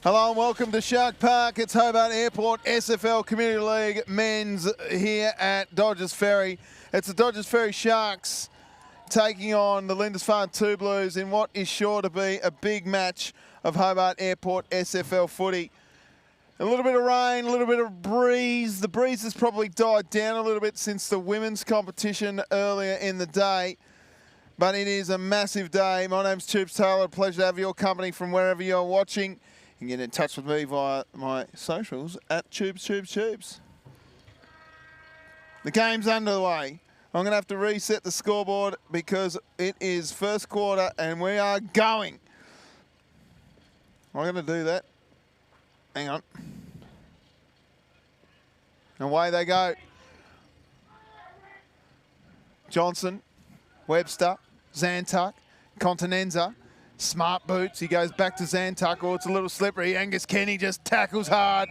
Hello and welcome to Shark Park. It's Hobart Airport SFL Community League men's here at Dodges Ferry. It's the Dodges Ferry Sharks taking on the Lindisfarne 2 Blues in what is sure to be a big match of Hobart Airport SFL footy. A little bit of rain, a little bit of breeze. The breeze has probably died down a little bit since the women's competition earlier in the day. But it is a massive day. My name's Tubes Taylor. Pleasure to have your company from wherever you're watching. You can get in touch with me via my socials at Tubes. The game's underway. I'm going to have to reset the scoreboard because it is first quarter and we are going. I'm going to do that. Hang on. Away they go. Johnson, Webster, Zantuck, Continenza. Smart boots. He goes back to Zantuck. Oh, it's a little slippery. Angus Kenny just tackles hard.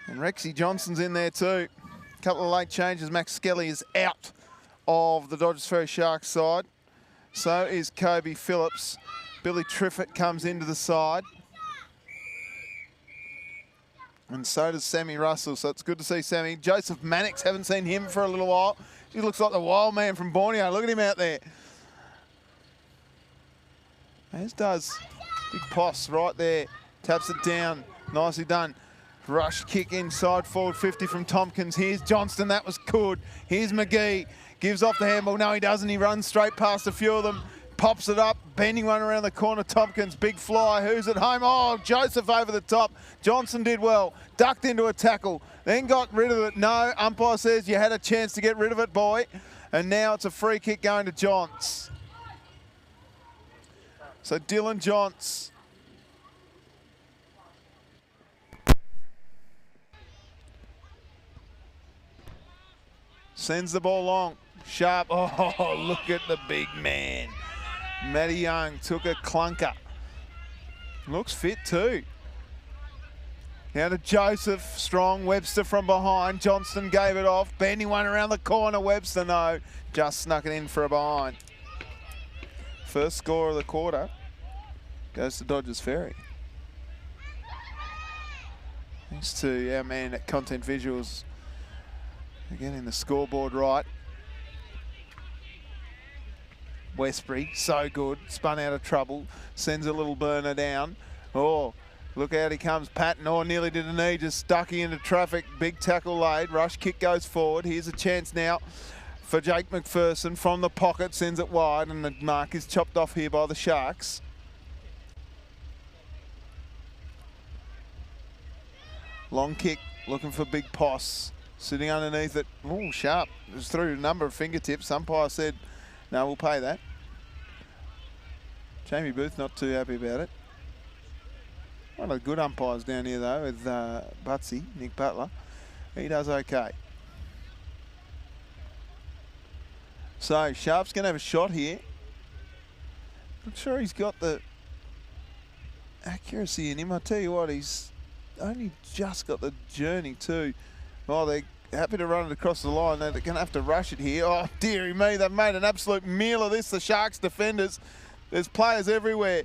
And Rexy Johnson's in there too. A couple of late changes. Max Skelly is out of the Dodges Ferry Sharks side. So is Kobe Phillips. Billy Triffett comes into the side. And so does Sammy Russell, so it's good to see Sammy. Joseph Mannix, haven't seen him for a little while. He looks like the wild man from Borneo. Look at him out there. As does Big Poss right there. Taps it down. Nicely done. Rush kick inside, forward 50 from Tompkins. Here's Johnston, that was good. Here's McGee, gives off the handball. No, he doesn't. He runs straight past a few of them. Pops it up, bending one around the corner. Tompkins, big fly. Who's at home? Oh, Joseph over the top. Johnson did well. Ducked into a tackle, then got rid of it. No, umpire says you had a chance to get rid of it, boy. And now it's a free kick going to Johns. So Dylan Johns. Sends the ball long. Sharp. Oh, look at the big man. Matty Young took a clunker. Looks fit too. Now to Joseph. Strong. Webster from behind. Johnston gave it off. Bending one around the corner. Webster, no. Just snuck it in for a behind. First score of the quarter goes to Dodges Ferry. Thanks to our man at Content Visuals. Getting the scoreboard right. Westbury, so good. Spun out of trouble. Sends a little burner down. Oh, look out he comes. Patton, oh, nearly did a knee. Just ducking into traffic. Big tackle laid. Rush kick goes forward. Here's a chance now for Jake McPherson from the pocket. Sends it wide and the mark is chopped off here by the Sharks. Long kick, looking for Big Poss. Sitting underneath it. Oh, sharp. It was through a number of fingertips. Umpire said, no, we'll pay that. Jamie Booth not too happy about it. One of the good umpires down here, though, with Butsy, Nick Butler. He does okay. So, Sharp's going to have a shot here. Not sure he's got the accuracy in him. I tell you what, he's only just got the journey too. Oh, they're happy to run it across the line. They're going to have to rush it here. Oh, dearie me, they've made an absolute meal of this, the Sharks defenders. There's players everywhere.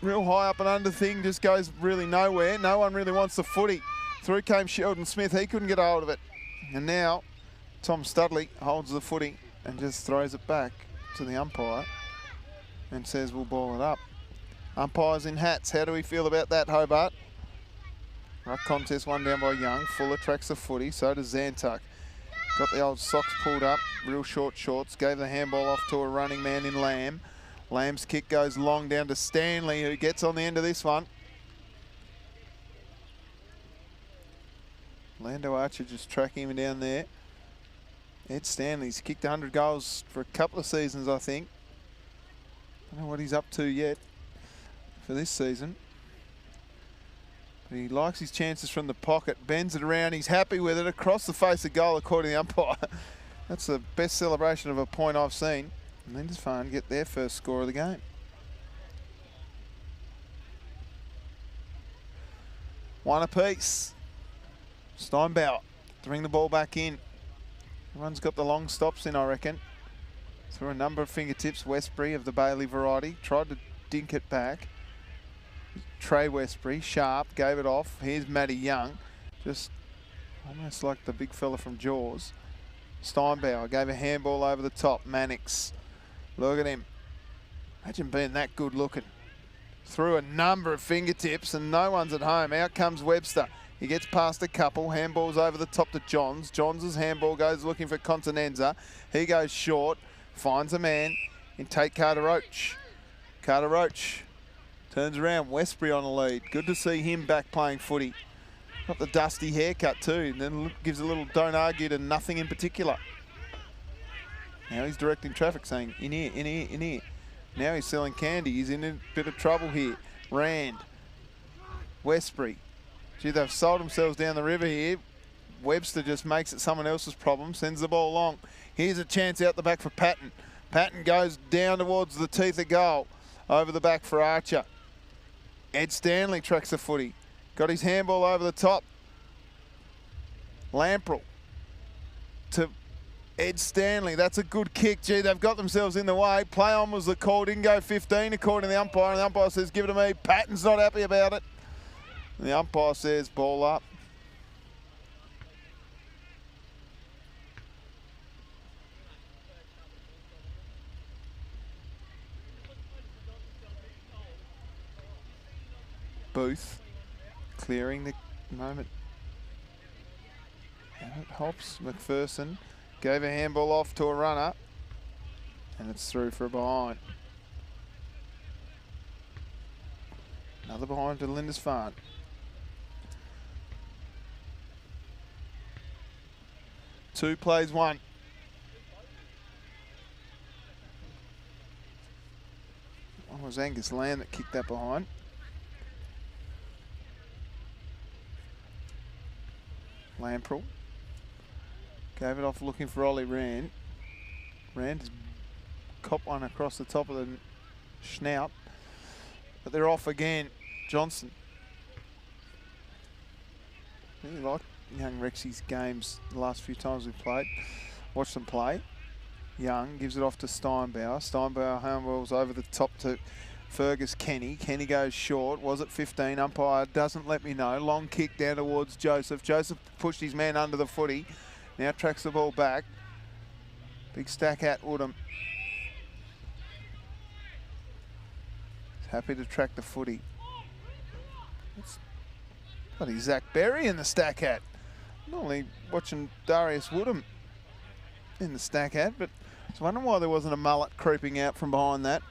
Real high up and under thing just goes really nowhere. No one really wants the footy. Through came Sheldon Smith. He couldn't get a hold of it. And now Tom Studley holds the footy and just throws it back to the umpire and says we'll ball it up. Umpires in hats. How do we feel about that, Hobart? Ruck contest, one down by Young. Fuller tracks the footy, so does Zantuck. Got the old socks pulled up, real short shorts. Gave the handball off to a running man in Lamb. Lamb's kick goes long down to Stanley, who gets on the end of this one. Lando Archer just tracking him down there. Ed Stanley's kicked 100 goals for a couple of seasons, I think. I don't know what he's up to yet for this season. He likes his chances from the pocket, bends it around, he's happy with it, across the face of goal according to the umpire. That's the best celebration of a point I've seen. And Lindisfarne get their first score of the game. One apiece. Steinbauer to bring the ball back in. Everyone's got the long stops in, I reckon. Through a number of fingertips, Westbury of the Bailey variety, tried to dink it back. Trey Westbury, sharp, gave it off. Here's Matty Young, just almost like the big fella from Jaws. Steinbauer gave a handball over the top. Mannix, look at him. Imagine being that good looking. Through a number of fingertips and no one's at home. Out comes Webster. He gets past a couple. Handballs over the top to Johns. Johns' handball goes looking for Continenza. He goes short, finds a man in Tate Carter-Roach. Carter-Roach turns around, Westbury on a lead. Good to see him back playing footy. Got the dusty haircut too, and then gives a little don't argue to nothing in particular. Now he's directing traffic saying, in here, in here, in here. Now he's selling candy. He's in a bit of trouble here. Rand, Westbury. Gee, they've sold themselves down the river here. Webster just makes it someone else's problem, sends the ball long. Here's a chance out the back for Patton. Patton goes down towards the teeth of goal. Over the back for Archer. Ed Stanley tracks the footy. Got his handball over the top. Lamprell to Ed Stanley. That's a good kick. Gee, they've got themselves in the way. Play on was the call. Didn't go 15 according to the umpire. And the umpire says, give it to me. Patton's not happy about it. The umpire says ball up. Booth clearing the moment. And it hops. McPherson gave a handball off to a runner. And it's through for a behind. Another behind to Lindisfarne. Two plays one. It was Angus Lamb that kicked that behind. Lamprell gave it off looking for Ollie Rand. Rand has copped one across the top of the snout, but they're off again. Johnson. Really like young Rexy's games the last few times we've played. Watch them play. Young gives it off to Steinbauer. Steinbauer handballs over the top to Fergus Kenny. Kenny goes short. Was it 15? Umpire doesn't let me know. Long kick down towards Joseph. Joseph pushed his man under the footy. Now tracks the ball back. Big stack at Woodham. He's happy to track the footy. It's bloody Zach Berry in the stack hat. Normally watching Darius Woodham in the stack hat, but I was wondering why there wasn't a mullet creeping out from behind that.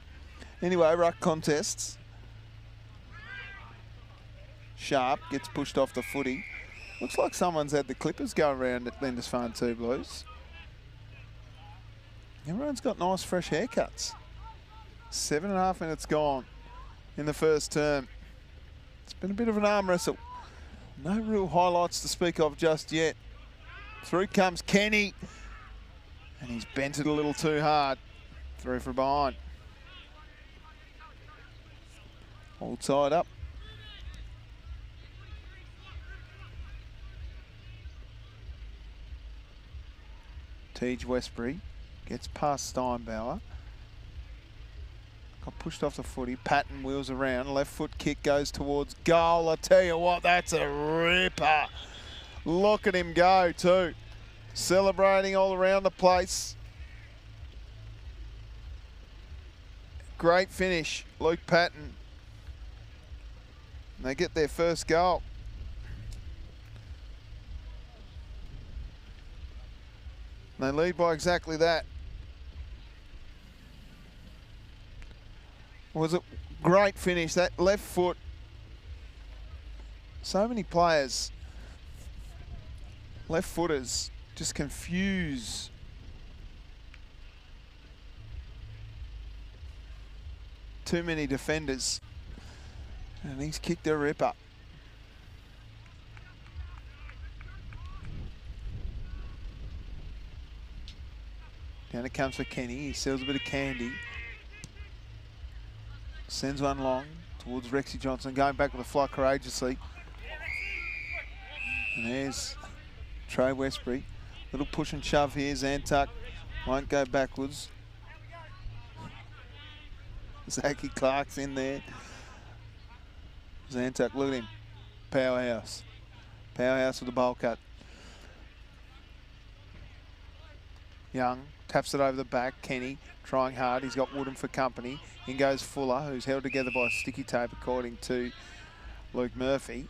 Anyway, ruck contests. Sharp gets pushed off the footy. Looks like someone's had the clippers go around at Lindisfarne 2 Blues. Everyone's got nice fresh haircuts. 7.5 minutes gone in the first term. It's been a bit of an arm wrestle. No real highlights to speak of just yet. Through comes Kenny. And he's bent it a little too hard. Through for behind. All tied up. Tej Westbury gets past Steinbauer. Got pushed off the footy. Patton wheels around. Left foot kick goes towards goal. I tell you what, that's a ripper. Look at him go too. Celebrating all around the place. Great finish, Luke Patton. And they get their first goal. And they lead by exactly that. Was a great finish. That left foot. So many players, left footers, just confuse too many defenders. And he's kicked a ripper. Down it comes for Kenny. He sells a bit of candy. Sends one long towards Rexy Johnson. Going back with a fly courageously. And there's Trey Westbury. Little push and shove here. Zantuck won't go backwards. Zachy Clark's in there. Zantuck, look at him. Powerhouse. Powerhouse with the bowl cut. Young taps it over the back. Kenny trying hard. He's got Woodham for company. In goes Fuller, who's held together by sticky tape, according to Luke Murphy.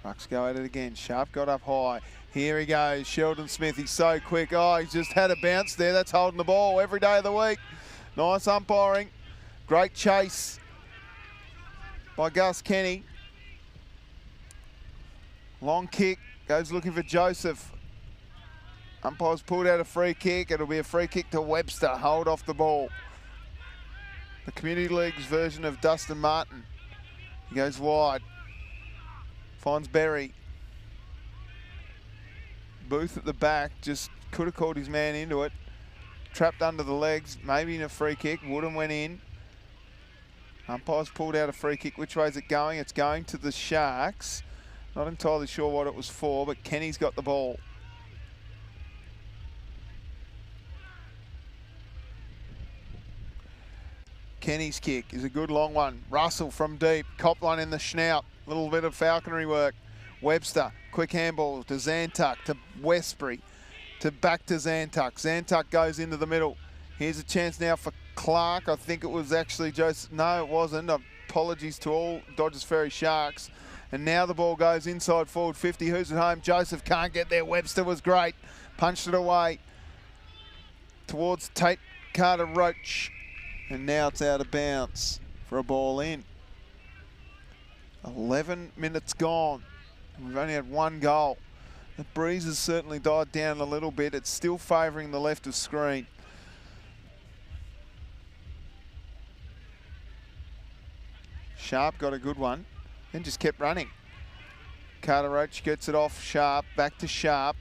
Rucks go at it again. Sharp got up high. Here he goes. Sheldon Smith. He's so quick. Oh, he's just had a bounce there. That's holding the ball every day of the week. Nice umpiring. Great chase by Gus Kenny. Long kick. Goes looking for Joseph. Umpire's pulled out a free kick. It'll be a free kick to Webster. Hold off the ball. The Community League's version of Dustin Martin. He goes wide. Finds Berry. Booth at the back. Just could have called his man into it. Trapped under the legs. Maybe in a free kick. Woodham went in. Umpire's pulled out a free kick. Which way is it going? It's going to the Sharks. Not entirely sure what it was for, but Kenny's got the ball. Kenny's kick is a good long one. Russell from deep. Cop one in the snout. Little bit of falconry work. Webster, quick handball to Zantuck, to Westbury, back to Zantuck. Zantuck goes into the middle. Here's a chance now for Clark. I think it was actually Joseph. No, it wasn't. Apologies to all Dodges Ferry Sharks. And now the ball goes inside forward 50. Who's at home? Joseph can't get there. Webster was great. Punched it away towards Tate Carter-Roach. And now it's out of bounds for a ball in. 11 minutes gone. We've only had one goal. The breeze has certainly died down a little bit. It's still favouring the left of screen. Sharp got a good one, then just kept running. Carter-Roach gets it off Sharp, back to Sharp.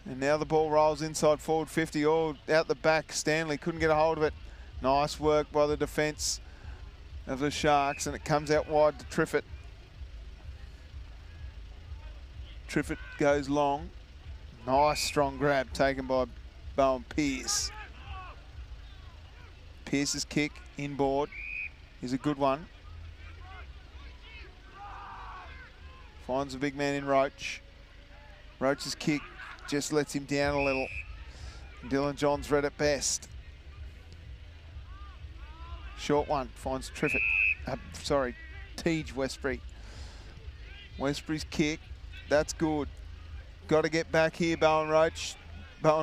And now the ball rolls inside forward 50, all out the back. Stanley couldn't get a hold of it. Nice work by the defence of the Sharks, and it comes out wide to Triffett. Triffett goes long. Nice strong grab taken by Bowen Pearce. Pearce's kick inboard is a good one. Finds the big man in Roach. Roach's kick just lets him down a little. Dylan Johns read it best. Short one, finds Triffett. Teej Westbury. Westbury's kick, that's good. Got to get back here, Bowen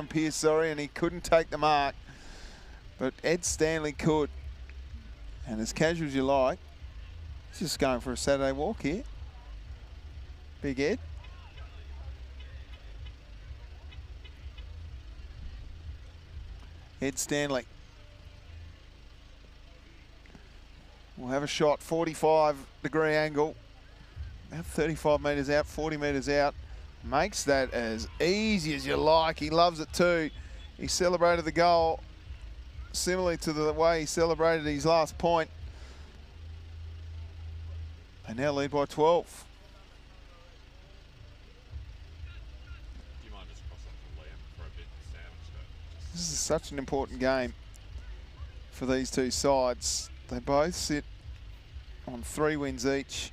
Pearce, and he couldn't take the mark. But Ed Stanley could. And as casual as you like, he's just going for a Saturday walk here. Big Ed. Ed Stanley. We'll have a shot, 45-degree angle. About 35 metres out, 40 metres out. Makes that as easy as you like. He loves it too. He celebrated the goal similarly to the way he celebrated his last point. They now lead by 12. You might just cross up to Liam for a bit, Sam. This is such an important game for these two sides. They both sit on 3 wins each.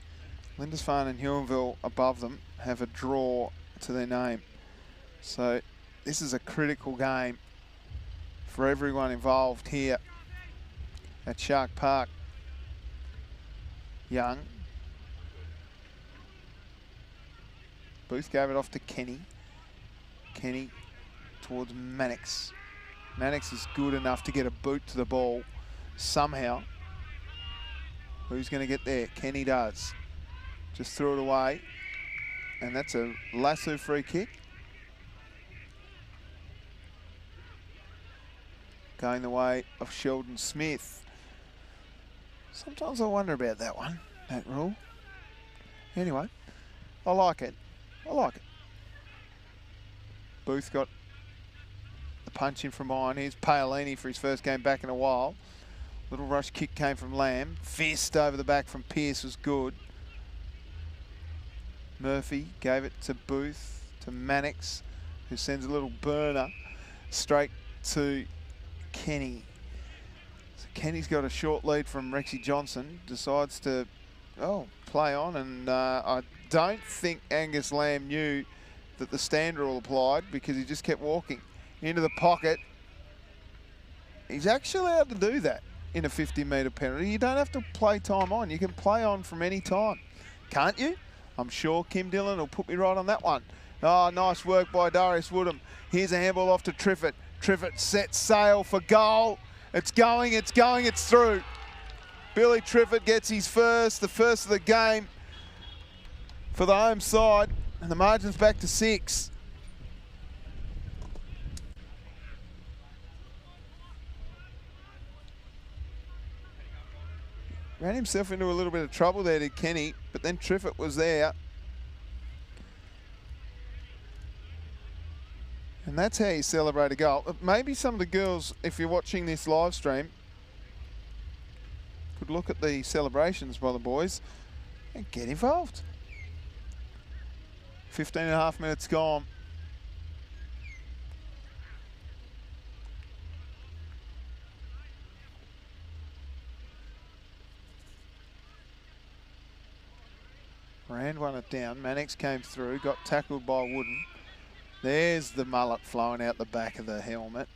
Lindisfarne and Huonville above them have a draw to their name. So this is a critical game for everyone involved here at Shark Park. Young. Booth gave it off to Kenny. Kenny towards Mannix. Mannix is good enough to get a boot to the ball somehow. Who's going to get there? Kenny does. Just threw it away. And that's a lasso free kick. Going the way of Sheldon Smith. Sometimes I wonder about that one, that rule. Anyway, I like it. I like it. Booth got the punch in from behind. Here's Paolini for his first game back in a while. Little rush kick came from Lamb. Fist over the back from Pearce was good. Murphy gave it to Booth, to Mannix, who sends a little burner straight to Kenny. So Kenny's got a short lead from Rexy Johnson, decides to play on, and I don't think Angus Lamb knew that the stand rule applied because he just kept walking into the pocket. He's actually allowed to do that in a 50-metre penalty. You don't have to play time on. You can play on from any time, can't you? I'm sure Kim Dillon will put me right on that one. Oh, nice work by Darius Woodham. Here's a handball off to Triffett. Triffett sets sail for goal. It's going, it's through. Billy Triffett gets his first, the first of the game for the home side, and the margin's back to 6. Ran himself into a little bit of trouble there, did Kenny, but then Triffett was there. And that's how you celebrate a goal. Maybe some of the girls, if you're watching this live stream, could look at the celebrations by the boys and get involved. 15.5 minutes gone. Rand won it down. Mannix came through, got tackled by Wooden. There's the mullet flowing out the back of the helmet.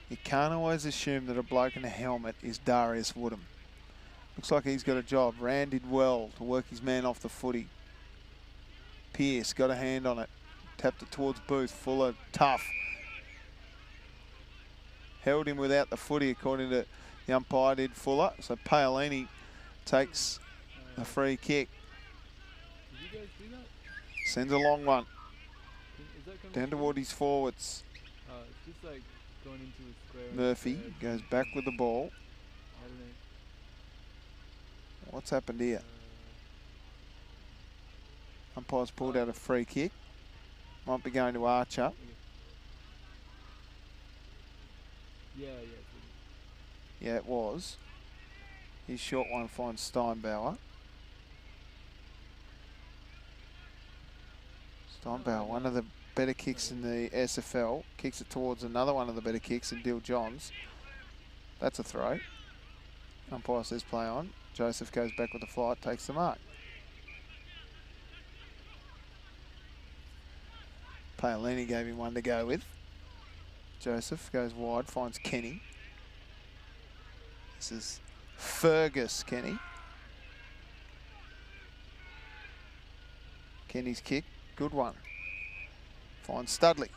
You can't always assume that a bloke in a helmet is Darius Woodham. Looks like he's got a job. Rand did well to work his man off the footy. Pearce got a hand on it. Tapped it towards Booth. Fuller, tough. Held him without the footy, according to the umpire, did Fuller. So Paolini takes a free kick. Did you guys do that? Sends a long one. Is that coming Down toward his forwards. it's just like going into a square. Murphy goes back with the ball. I don't know. What's happened here? Umpire's pulled out a free kick. Might be going to Archer. Yeah. Yeah, it was. His short one finds Steinbauer. Steinbauer, one of the better kicks in the SFL. Kicks it towards another one of the better kicks in Dill Johns. That's a throw. Umpire says play on. Joseph goes back with the flight, takes the mark. Paolini gave him one to go with. Joseph goes wide, finds Kenny. This is Fergus Kenny. Kenny's kick, good one. Finds Studley.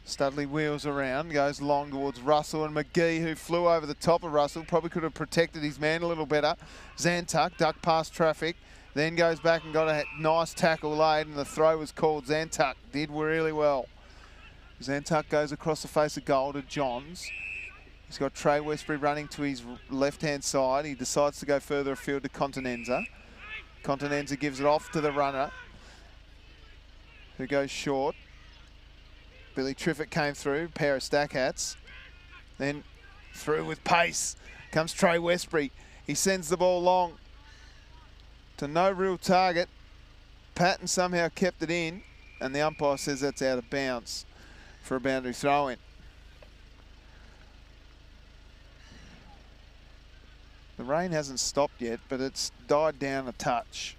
Studley wheels around, goes long towards Russell and McGee, who flew over the top of Russell. Probably could have protected his man a little better. Zantuck ducked past traffic, then goes back and got a nice tackle laid, and the throw was called. Zantuck did really well. Zantuck goes across the face of goal to Johns. He's got Trey Westbury running to his left-hand side. He decides to go further afield to Continenza. Continenza gives it off to the runner, who goes short. Billy Triffitt came through, pair of stack hats. Then through with pace comes Trey Westbury. He sends the ball long to no real target. Patton somehow kept it in, and the umpire says that's out of bounds for a boundary throw-in. The rain hasn't stopped yet, but it's died down a touch.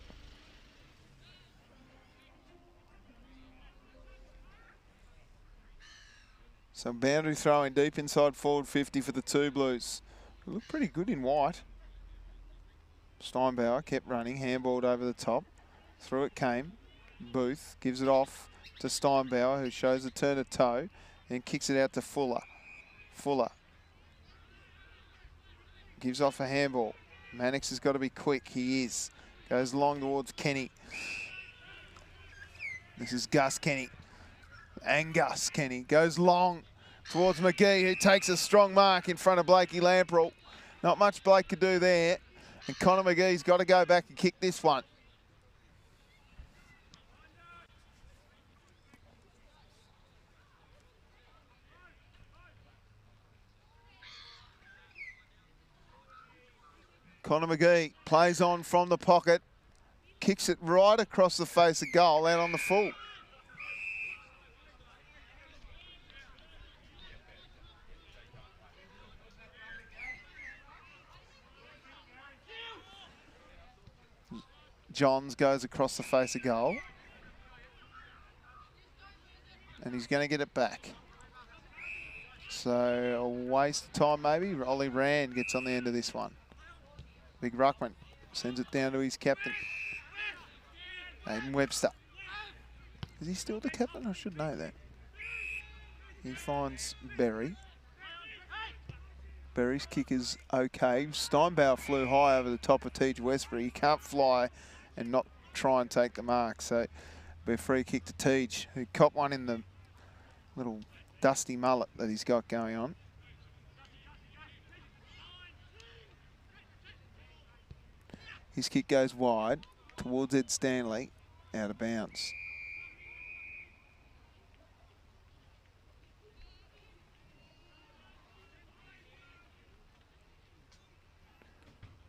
So boundary throw-in deep inside forward 50 for the two Blues. They look pretty good in white. Steinbauer kept running, handballed over the top. Through it came. Booth gives it off to Steinbauer, who shows a turn of toe and kicks it out to Fuller. Fuller gives off a handball. Mannix has got to be quick. He is. Goes long towards Kenny. This is Gus Kenny. And Gus Kenny goes long towards McGee, who takes a strong mark in front of Blakey Lamprell. Not much Blake could do there. And Connor McGee's got to go back and kick this one. Connor McGee plays on from the pocket, kicks it right across the face of goal, out on the full. Johns goes across the face of goal. And he's going to get it back. So a waste of time maybe. Ollie Rand gets on the end of this one. Big ruckman sends it down to his captain, Aiden Webster. Is he still the captain? I should know that. He finds Berry. Berry's kick is okay. Steinbauer flew high over the top of Teej Westbury. He can't fly and not try and take the mark. So it'll be a free kick to Teej, who caught one in the little dusty mullet that he's got going on. His kick goes wide towards Ed Stanley, out of bounds.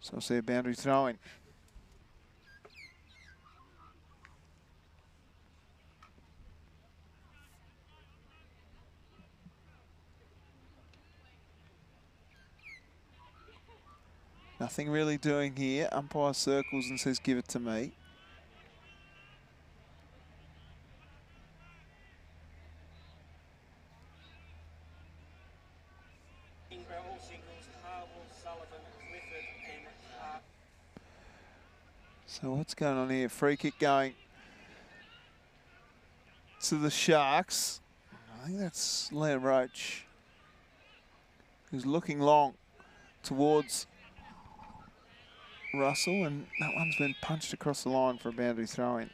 So I'll see a boundary throw-in. Nothing really doing here. Umpire circles and says, give it to me. So what's going on here? Free kick going to the Sharks. I think that's Liam Roach, who's looking long towards Russell, and that one's been punched across the line for a boundary throw-in.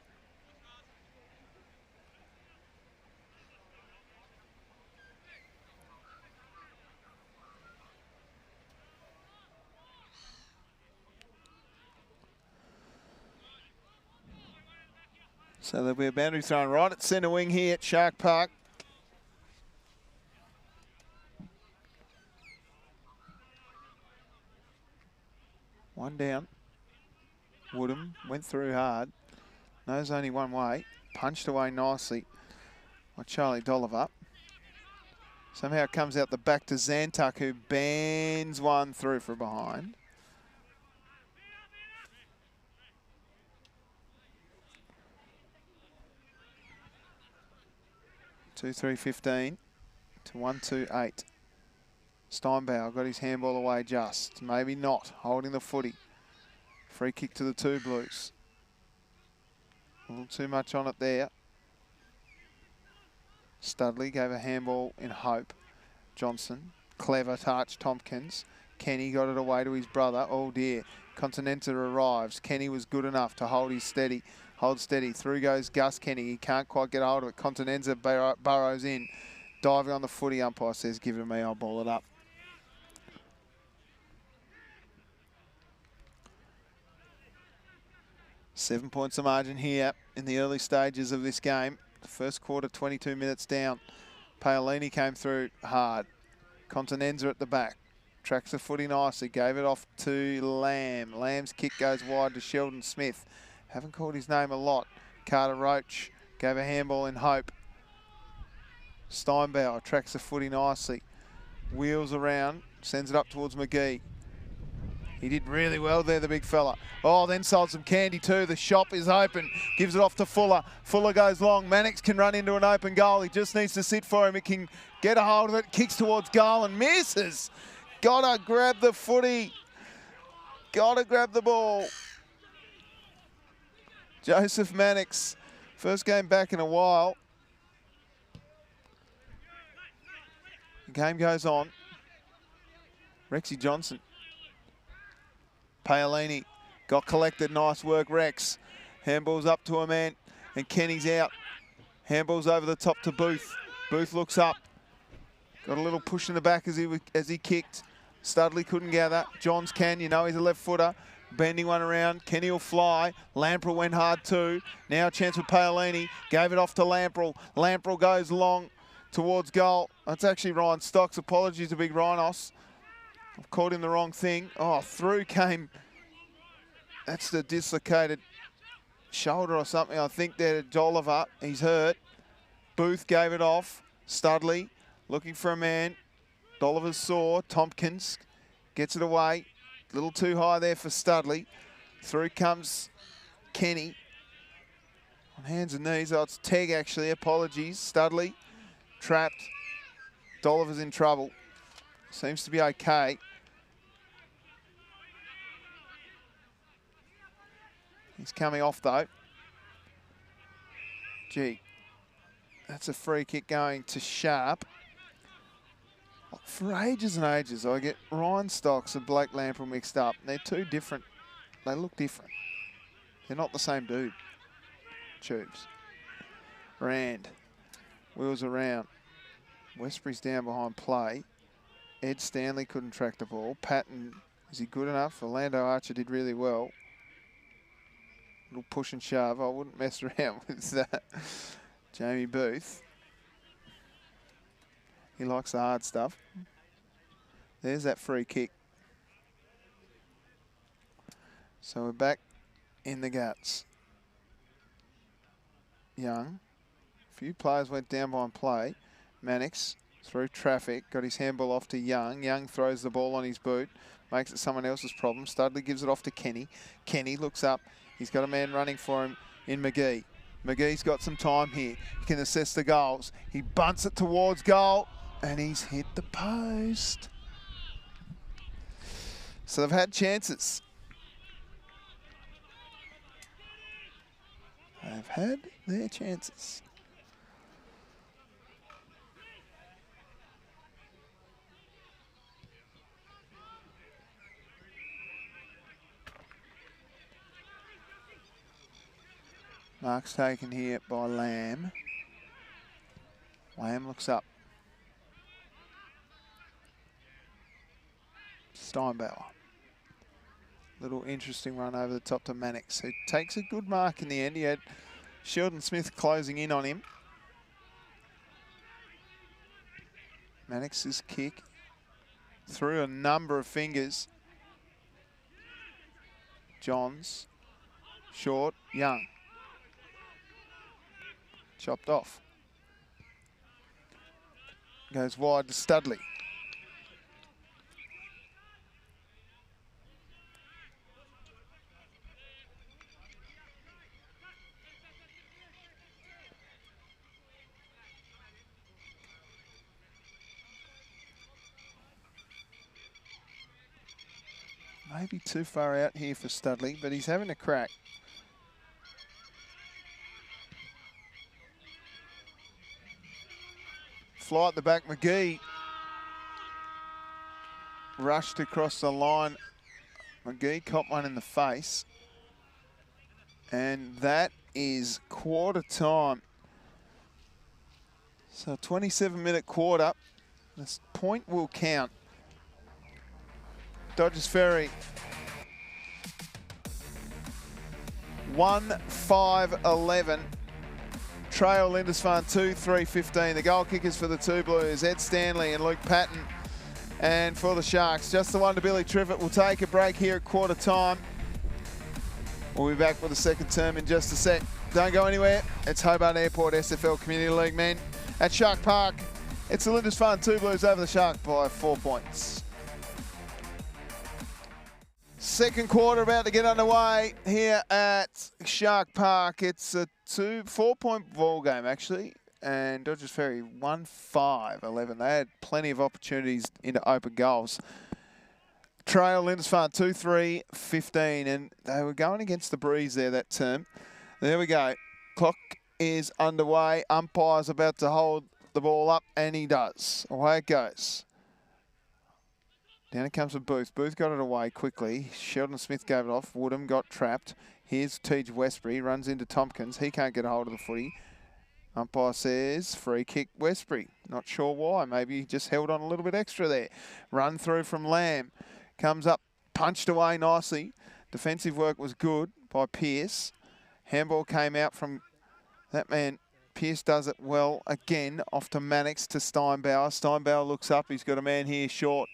So there'll be a boundary thrown right at centre wing here at Shark Park. One down. Woodham went through hard. Knows only one way. Punched away nicely by Charlie Dolliver. Somehow it comes out the back to Zantuck, who bends one through for behind. Two, 3-15 to 1-2-8. Steinbauer got his handball away just. Maybe not. Holding the footy. Free kick to the two Blues. A little too much on it there. Studley gave a handball in hope. Johnson. Clever touch. Tompkins. Kenny got it away to his brother. Oh dear. Continental arrives. Kenny was good enough to hold his steady. Hold steady. Through goes Gus Kenny. He can't quite get hold of it. Continenza burrows in. Diving on the footy. Umpire says, give it to me. I'll ball it up. Seven points of margin here in the early stages of this game. The first quarter, 22 minutes down. Paolini came through hard. Continenza at the back. Tracks the footy nicely. Gave it off to Lamb. Lamb's kick goes wide to Sheldon Smith. Haven't called his name a lot. Carter Roach gave a handball in hope. Steinbauer tracks the footy nicely. Wheels around. Sends it up towards McGee. He did really well there, the big fella. Oh, then sold some candy too. The shop is open. Gives it off to Fuller. Fuller goes long. Mannix can run into an open goal. He just needs to sit for him. He can get a hold of it. Kicks towards goal and misses. Gotta grab the footy. Gotta grab the ball. Joseph Mannix. First game back in a while. The game goes on. Rexy Johnson. Paolini got collected. Nice work, Rex. Handball's up to a man, and Kenny's out. Handball's over the top to Booth. Booth looks up. Got a little push in the back as he kicked. Studley couldn't gather. Johns can. You know he's a left footer. Bending one around. Kenny will fly. Lamprell went hard too. Now a chance with Paolini. Gave it off to Lamprell. Lamprell goes long towards goal. That's actually Ryan Stocks. Apologies to Big Rhinos. I've called him the wrong thing. Oh, through came. That's the dislocated shoulder or something. I think there to Dolliver. He's hurt. Booth gave it off. Studley looking for a man. Dolliver's sore. Tompkins gets it away. A little too high there for Studley. Through comes Kenny. On hands and knees. Oh, it's Tegg actually. Apologies. Studley trapped. Dolliver's in trouble. Seems to be okay. He's coming off though. Gee, that's a free kick going to Sharp. For ages and ages, I get Ryan Stocks and Blake Lamprell mixed up. They're two different. They look different. They're not the same dude. Tubes. Rand. Wheels around. Westbury's down behind play. Ed Stanley couldn't track the ball. Patton, is he good enough? Orlando Archer did really well. Little push and shove. I wouldn't mess around with that. Jamie Booth. He likes the hard stuff. There's that free kick. So we're back in the guts. Young. A few players went down behind play. Mannix through traffic, got his handball off to Young. Young throws the ball on his boot, makes it someone else's problem. Studley gives it off to Kenny. Kenny looks up. He's got a man running for him in McGee. McGee's got some time here. He can assess the goals. He bunts it towards goal, and he's hit the post. So they've had chances. They've had their chances. Mark's taken here by Lamb. Lamb looks up. Steinbauer. Little interesting run over the top to Mannix, who takes a good mark in the end. He had Sheldon Smith closing in on him. Mannix's kick through a number of fingers. Johns, short, Young. Chopped off. Goes wide to Studley. Maybe too far out here for Studley, but he's having a crack. Fly at the back, McGee. Rushed across the line. McGee caught one in the face. And that is quarter time. So 27-minute quarter. This point will count. Dodges Ferry 1-5-11. Trail Lindisfarne 2-3-15. The goal kickers for the two Blues, Ed Stanley and Luke Patton. And for the Sharks, just the one to Billy Triffett. We'll take a break here at quarter time. We'll be back for the second term in just a sec. Don't go anywhere. It's Hobart Airport SFL Community League men at Shark Park. It's the Lindisfarne two Blues over the Shark by 4 points. Second quarter about to get underway here at Shark Park. It's a 4-point ball game actually, and Dodges Ferry 1-5-11. They had plenty of opportunities into open goals. Trail Lindisfarne 2-3-15, and they were going against the breeze there that term. There we go. Clock is underway. Umpire's about to hold the ball up, and he does. Away it goes. Down it comes with Booth. Booth got it away quickly. Sheldon Smith gave it off. Woodham got trapped. Here's Tej Westbury. Runs into Tompkins. He can't get a hold of the footy. Umpire says free kick Westbury. Not sure why. Maybe he just held on a little bit extra there. Run through from Lamb. Comes up, punched away nicely. Defensive work was good by Pearce. Handball came out from that man. Pearce does it well again. Off to Mannix to Steinbauer. Steinbauer looks up. He's got a man here short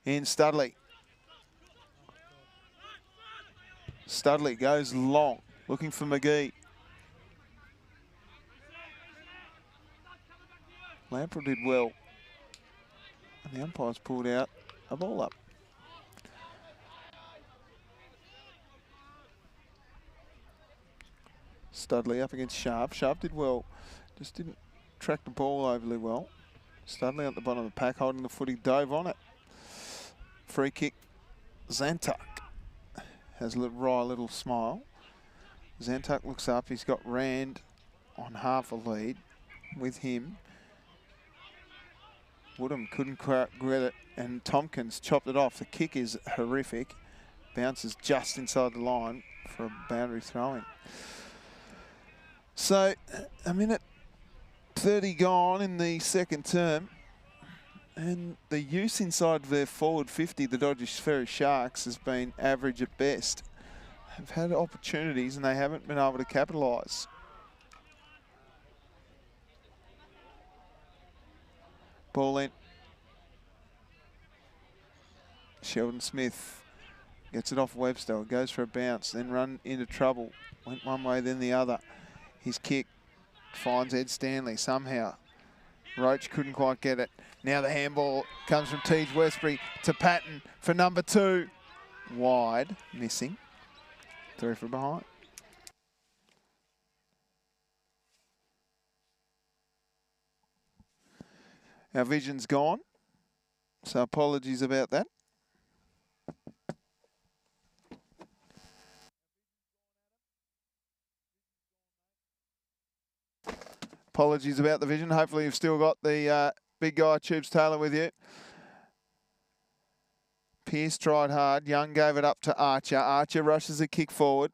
in Studley. Studley goes long, looking for McGee. Lamprell did well. And the umpire's pulled out a ball up. Studley up against Sharp. Sharp did well, just didn't track the ball overly well. Studley at the bottom of the pack, holding the footy, dove on it. Free kick, Zantuck has a wry little smile. Zantuck looks up, he's got Rand on half a lead with him. Woodham couldn't get it, and Tompkins chopped it off. The kick is horrific. Bounces just inside the line for a boundary throw-in. So, a minute 30 gone in the second term. And the use inside their forward 50, the Dodges Ferry Sharks, has been average at best. They've had opportunities and they haven't been able to capitalise. Ball in. Sheldon Smith gets it off Webster, goes for a bounce, then run into trouble. Went one way, then the other. His kick finds Ed Stanley somehow. Roach couldn't quite get it. Now the handball comes from Tej Westbury to Patton for number 2. Wide, missing. 3 from behind. Our vision's gone, so apologies about that. Apologies about the vision. Hopefully you've still got the big guy, Tubes Taylor, with you. Pearce tried hard. Young gave it up to Archer. Archer rushes a kick forward.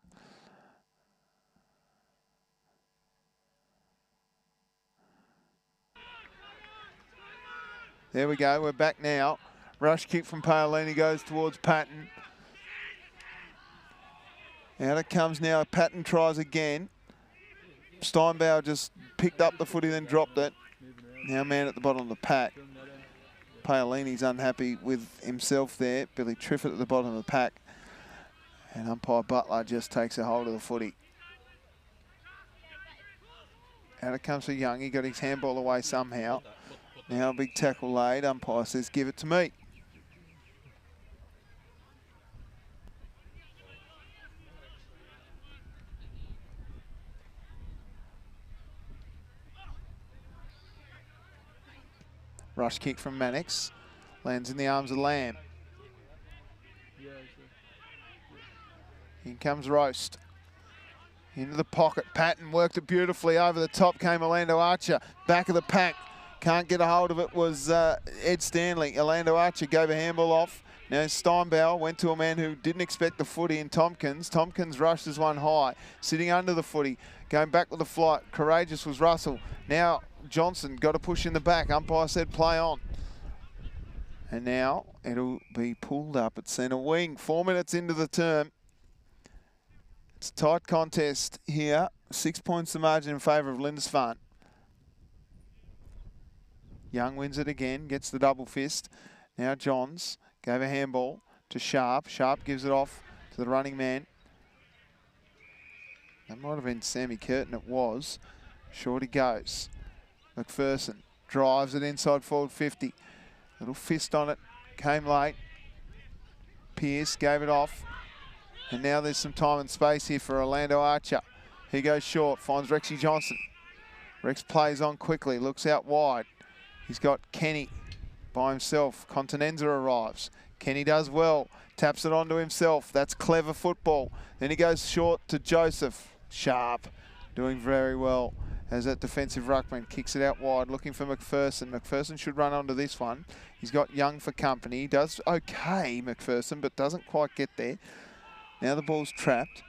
There we go. We're back now. Rush kick from Paolini goes towards Patton. Out it comes now. Patton tries again. Steinbauer just picked up the footy, then dropped it. Now man at the bottom of the pack. Paolini's unhappy with himself there. Billy Triffett at the bottom of the pack. And umpire Butler just takes a hold of the footy. Out it comes for Young. He got his handball away somehow. Now a big tackle laid. Umpire says, give it to me. Rush kick from Mannix. Lands in the arms of Lamb. In comes Roast. Into the pocket. Patton worked it beautifully. Over the top came Orlando Archer. Back of the pack. Can't get a hold of it was Ed Stanley. Orlando Archer gave a handball off. Now Steinbauer went to a man who didn't expect the footy in Tompkins. Tompkins rushes one high. Sitting under the footy. Going back with the flight. Courageous was Russell. Now Johnson got a push in the back. Umpire said play on. And now it'll be pulled up at centre wing. 4 minutes into the term. It's a tight contest here. 6 points the margin in favour of Lindisfarne. Young wins it again, gets the double fist. Now Johns gave a handball to Sharp. Sharp gives it off to the running man. That might have been Sammy Curtin, it was. Shorty goes. McPherson drives it inside forward 50. Little fist on it, came late. Pearce gave it off. And now there's some time and space here for Orlando Archer. He goes short, finds Rexy Johnson. Rex plays on quickly, looks out wide. He's got Kenny by himself. Continenza arrives. Kenny does well, taps it onto himself. That's clever football. Then he goes short to Joseph. Sharp, doing very well as that defensive ruckman kicks it out wide, looking for McPherson. McPherson should run onto this one. He's got Young for company. He does okay, McPherson, but doesn't quite get there. Now the ball's trapped,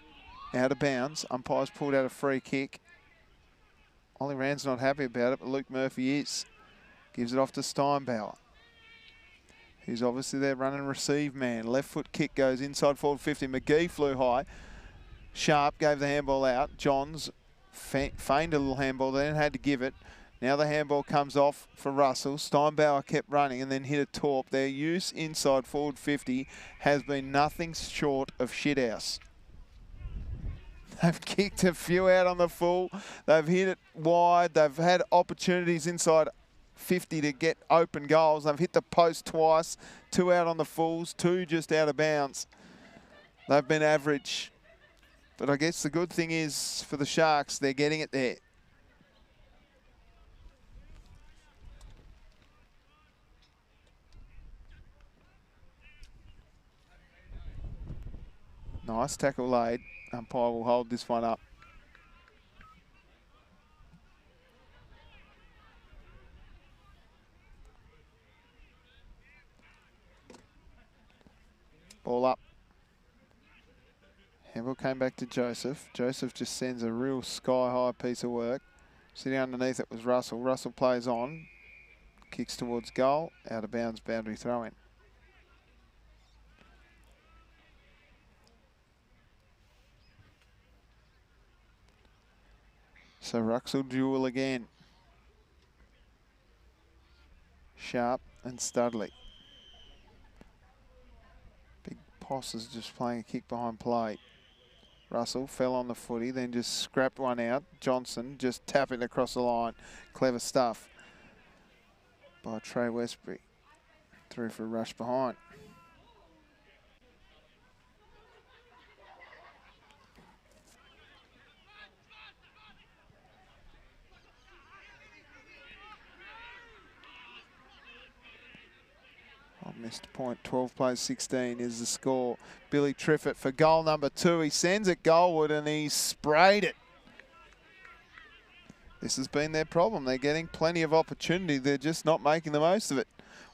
out of bounds. Umpire's pulled out a free kick. Ollie Rand's not happy about it, but Luke Murphy is. Gives it off to Steinbauer, who's obviously their run and receive man. Left foot kick goes inside forward 50. McGee flew high. Sharp gave the handball out. Johns feigned a little handball, then had to give it. Now the handball comes off for Russell. Steinbauer kept running and then hit a torp. Their use inside forward 50 has been nothing short of shithouse. They've kicked a few out on the full. They've hit it wide. They've had opportunities inside 50 to get open goals. They've hit the post twice. 2 out on the fulls, 2 just out of bounds. They've been average. But I guess the good thing is for the Sharks, they're getting it there. Nice tackle laid. Umpire will hold this one up. Ball up. Handball came back to Joseph. Joseph just sends a real sky-high piece of work. Sitting underneath it was Russell. Russell plays on. Kicks towards goal. Out of bounds, boundary throw-in. So Ruxell duel again. Sharp and Studley. Big Poss is just playing a kick behind play. Russell fell on the footy, then just scrapped one out. Johnson just tapping across the line. Clever stuff. by Trey Westbury. Through for a rush behind. Oh, missed point. 12 plays 16 is the score. Billy Triffett for goal number 2. He sends it goalward and he sprayed it. This has been their problem. They're getting plenty of opportunity. They're just not making the most of it.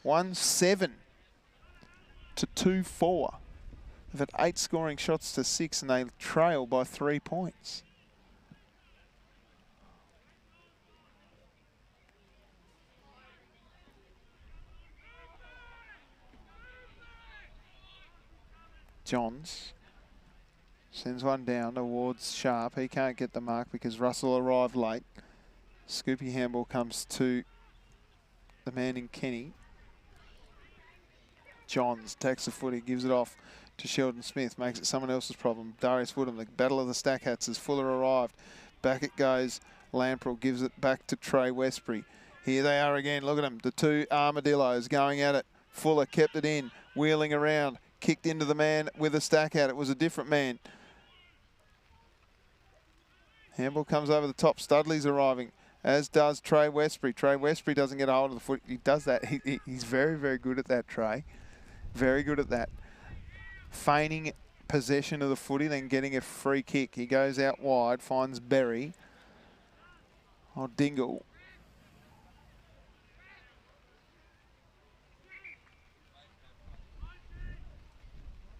1-7 to 2-4. They've had 8 scoring shots to 6 and they trail by 3 points. Johns sends one down towards Sharp. He can't get the mark because Russell arrived late. Scoopy handball comes to the man in Kenny. Johns takes the footy, gives it off to Sheldon Smith, makes it someone else's problem. Darius Woodham, the battle of the stack hats as Fuller arrived. Back it goes. Lamprell gives it back to Trey Westbury. Here they are again. Look at them. The two armadillos going at it. Fuller kept it in, wheeling around, kicked into the man with a stack hat. It was a different man. Handball comes over the top. Studley's arriving, as does Trey Westbury. Trey Westbury doesn't get a hold of the foot. He does that. He's very, very good at that, Trey. Very good at that. Feigning possession of the footy, then getting a free kick. He goes out wide, finds Berry. Oh, Dingle.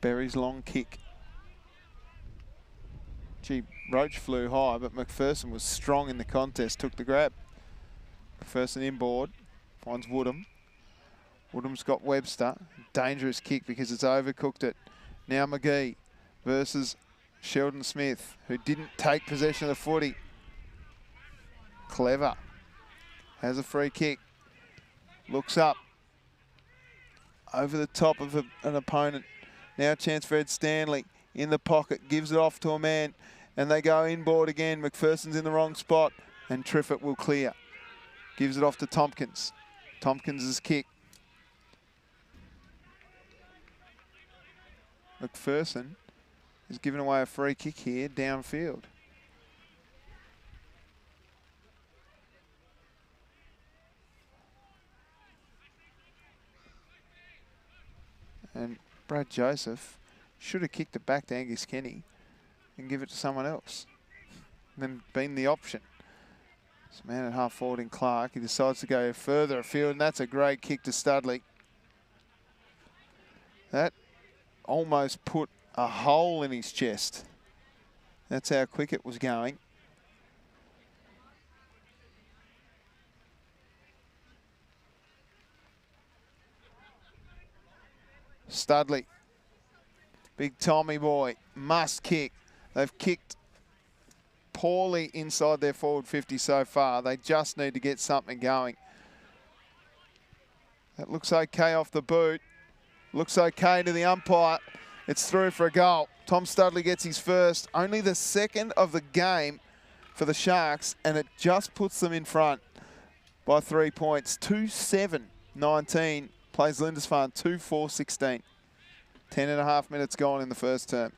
Berry's long kick. Gee, Roach flew high, but McPherson was strong in the contest, took the grab. McPherson inboard, finds Woodham. Woodham's got Webster. Dangerous kick because it's overcooked it. Now McGee versus Sheldon Smith, who didn't take possession of the footy. Clever. Has a free kick. Looks up. Over the top of an opponent. Now a chance for Ed Stanley. In the pocket, gives it off to a man. And they go inboard again. McPherson's in the wrong spot. And Triffett will clear. Gives it off to Tompkins. Tompkins' kick. McPherson is giving away a free kick here downfield. And Brad Joseph should have kicked it back to Angus Kenny and give it to someone else. And then been the option. This man at half forward in Clark. He decides to go further afield, and that's a great kick to Studley. That almost put a hole in his chest. That's how quick it was going. Studley, big Tommy boy, must kick. They've kicked poorly inside their forward 50 so far. They just need to get something going. That looks okay off the boot. Looks okay to the umpire. It's through for a goal. Tom Studley gets his first, only the second of the game for the Sharks, and it just puts them in front by 3 points. 2-7-19 plays Lindisfarne 2-4-16. 10.5 minutes gone in the first term.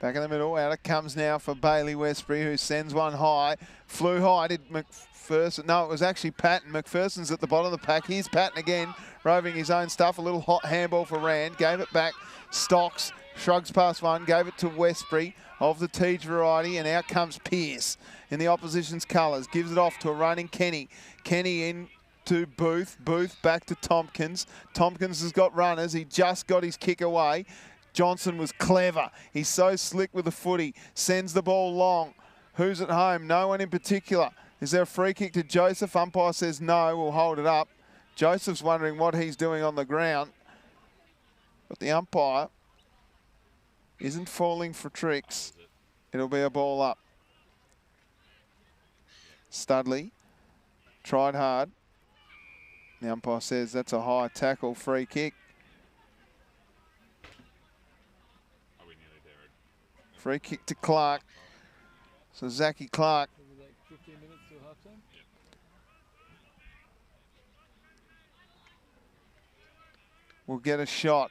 Back in the middle, out it comes now for Bailey Westbury, who sends one high. Flew high, did McPherson. No, it was actually Patton. McPherson's at the bottom of the pack. Here's Patton again, roving his own stuff. A little hot handball for Rand. Gave it back. Stocks, shrugs past one, gave it to Westbury of the Teej variety, and out comes Pearce in the opposition's colours. Gives it off to a running Kenny. Kenny in to Booth. Booth back to Tompkins. Tompkins has got runners. He just got his kick away. Johnson was clever. He's so slick with the footy. Sends the ball long. Who's at home? No one in particular. Is there a free kick to Joseph? Umpire says no. We'll hold it up. Joseph's wondering what he's doing on the ground. But the umpire isn't falling for tricks. It'll be a ball up. Studley tried hard. The umpire says that's a high tackle, free kick. Are we nearly there? Free kick to Clark. So Zachy Clark. Maybe like 15 minutes till halftime. Yep. Will get a shot.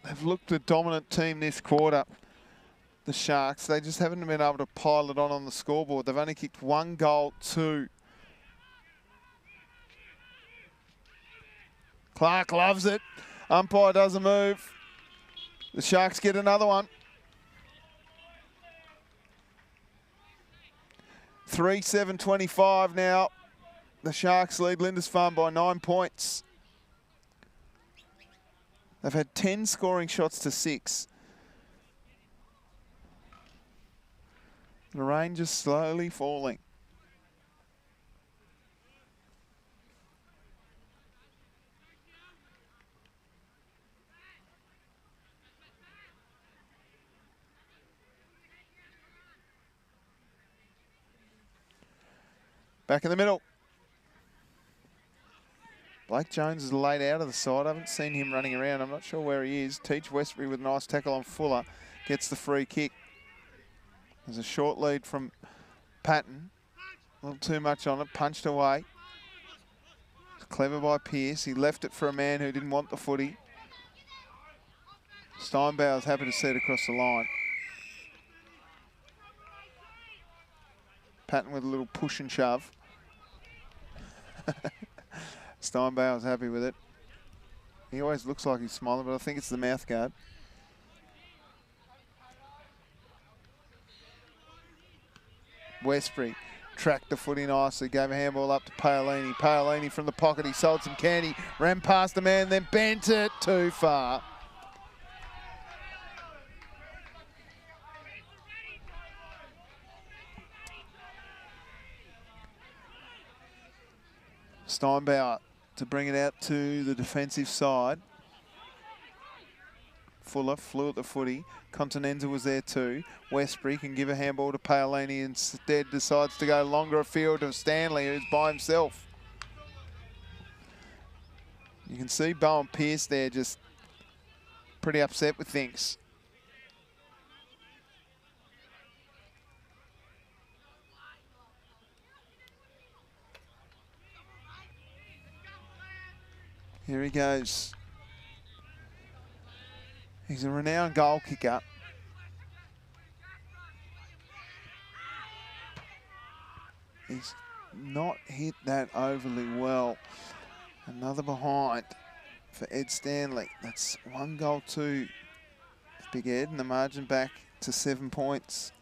They've looked a dominant team this quarter, the Sharks. They just haven't been able to pile it on the scoreboard. They've only kicked 1 goal, 2. Clark loves it. Umpire does a move. The Sharks get another one. 3-7-25 now. The Sharks lead Lindisfarne by 9 points. They've had 10 scoring shots to 6. The rain just slowly falling. Back in the middle. Blake Jones is laid out of the side. I haven't seen him running around. I'm not sure where he is. Teach Westbury with a nice tackle on Fuller. Gets the free kick. There's a short lead from Patton. A little too much on it. Punched away. Clever by Pearce. He left it for a man who didn't want the footy. Steinbauer's happy to see it across the line. Patton with a little push and shove. Steinbauer's happy with it. He always looks like he's smiling, but I think it's the mouth guard. Westbury tracked the footy nicely, gave a handball up to Paolini. Paolini from the pocket, he sold some candy, ran past the man, then bent it too far. Steinbauer to bring it out to the defensive side. Fuller flew at the footy. Continenza was there too. Westbury can give a handball to Paolini, instead decides to go longer afield to Stanley, who's by himself. You can see Bowen Pearce there just pretty upset with things. Here he goes. He's a renowned goal kicker. He's not hit that overly well. Another behind for Ed Stanley. That's 1 goal, 2. Big Ed, and the margin back to 7 points.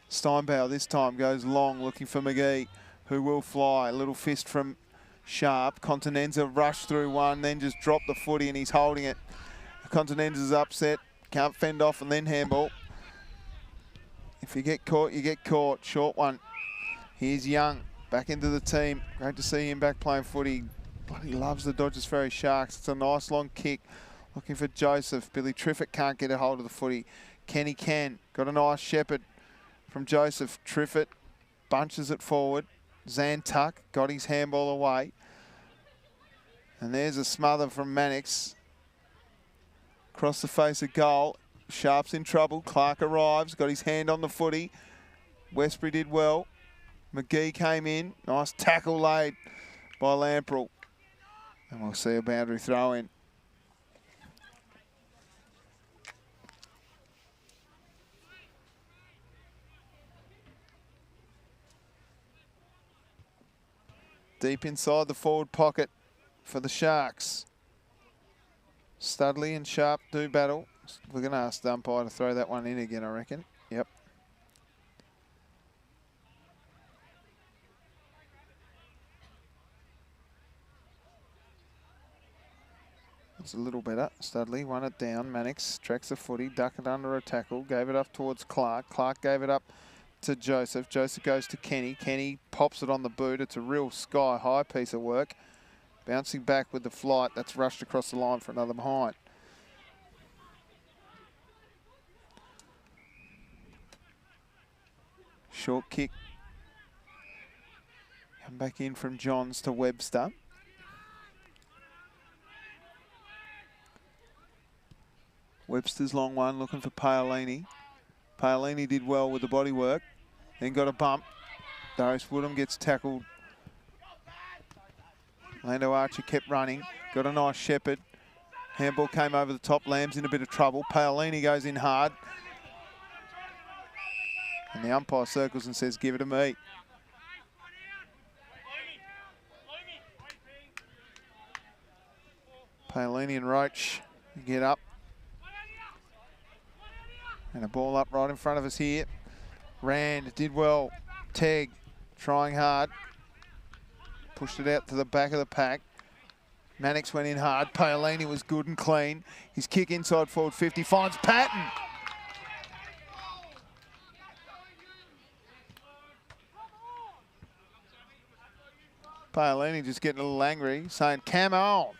Steinbauer this time goes long, looking for McGee, who will fly. A little fist from Sharp. Continenza rushed through one, then just dropped the footy, and he's holding it. Continenza's upset. Can't fend off and then handball. If you get caught, you get caught. Short one. Here's Young back into the team. Great to see him back playing footy. Bloody loves the Dodges Ferry Sharks. It's a nice long kick. Looking for Joseph. Billy Triffitt can't get a hold of the footy. Kenny can. Got a nice shepherd from Joseph. Triffitt bunches it forward. Zantuck got his handball away. And there's a smother from Mannix. Across the face of goal. Sharp's in trouble. Clark arrives. Got his hand on the footy. Westbury did well. McGee came in. Nice tackle laid by Lamprell. And we'll see a boundary throw in. Deep inside the forward pocket for the Sharks. Studley and Sharp do battle. We're going to ask the umpire to throw that one in again, I reckon. Yep. It's a little better. Studley won it down. Mannix tracks the footy, ducked it under a tackle, gave it up towards Clark. Clark gave it up to Joseph. Joseph goes to Kenny. Kenny pops it on the boot. It's a real sky-high piece of work. Bouncing back with the flight. That's rushed across the line for another behind. Short kick. Come back in from Johns to Webster. Webster's long one, looking for Paolini. Paolini did well with the body work, then got a bump. Darius Woodham gets tackled. Lando Archer kept running, got a nice shepherd. Handball came over the top, Lamb's in a bit of trouble. Paolini goes in hard. And the umpire circles and says, give it to me. Paolini and Roach get up. And a ball up right in front of us here. Rand did well. Teg trying hard. Pushed it out to the back of the pack. Mannix went in hard. Paolini was good and clean. His kick inside forward 50. Finds Patton. Paolini just getting a little angry, saying, come on.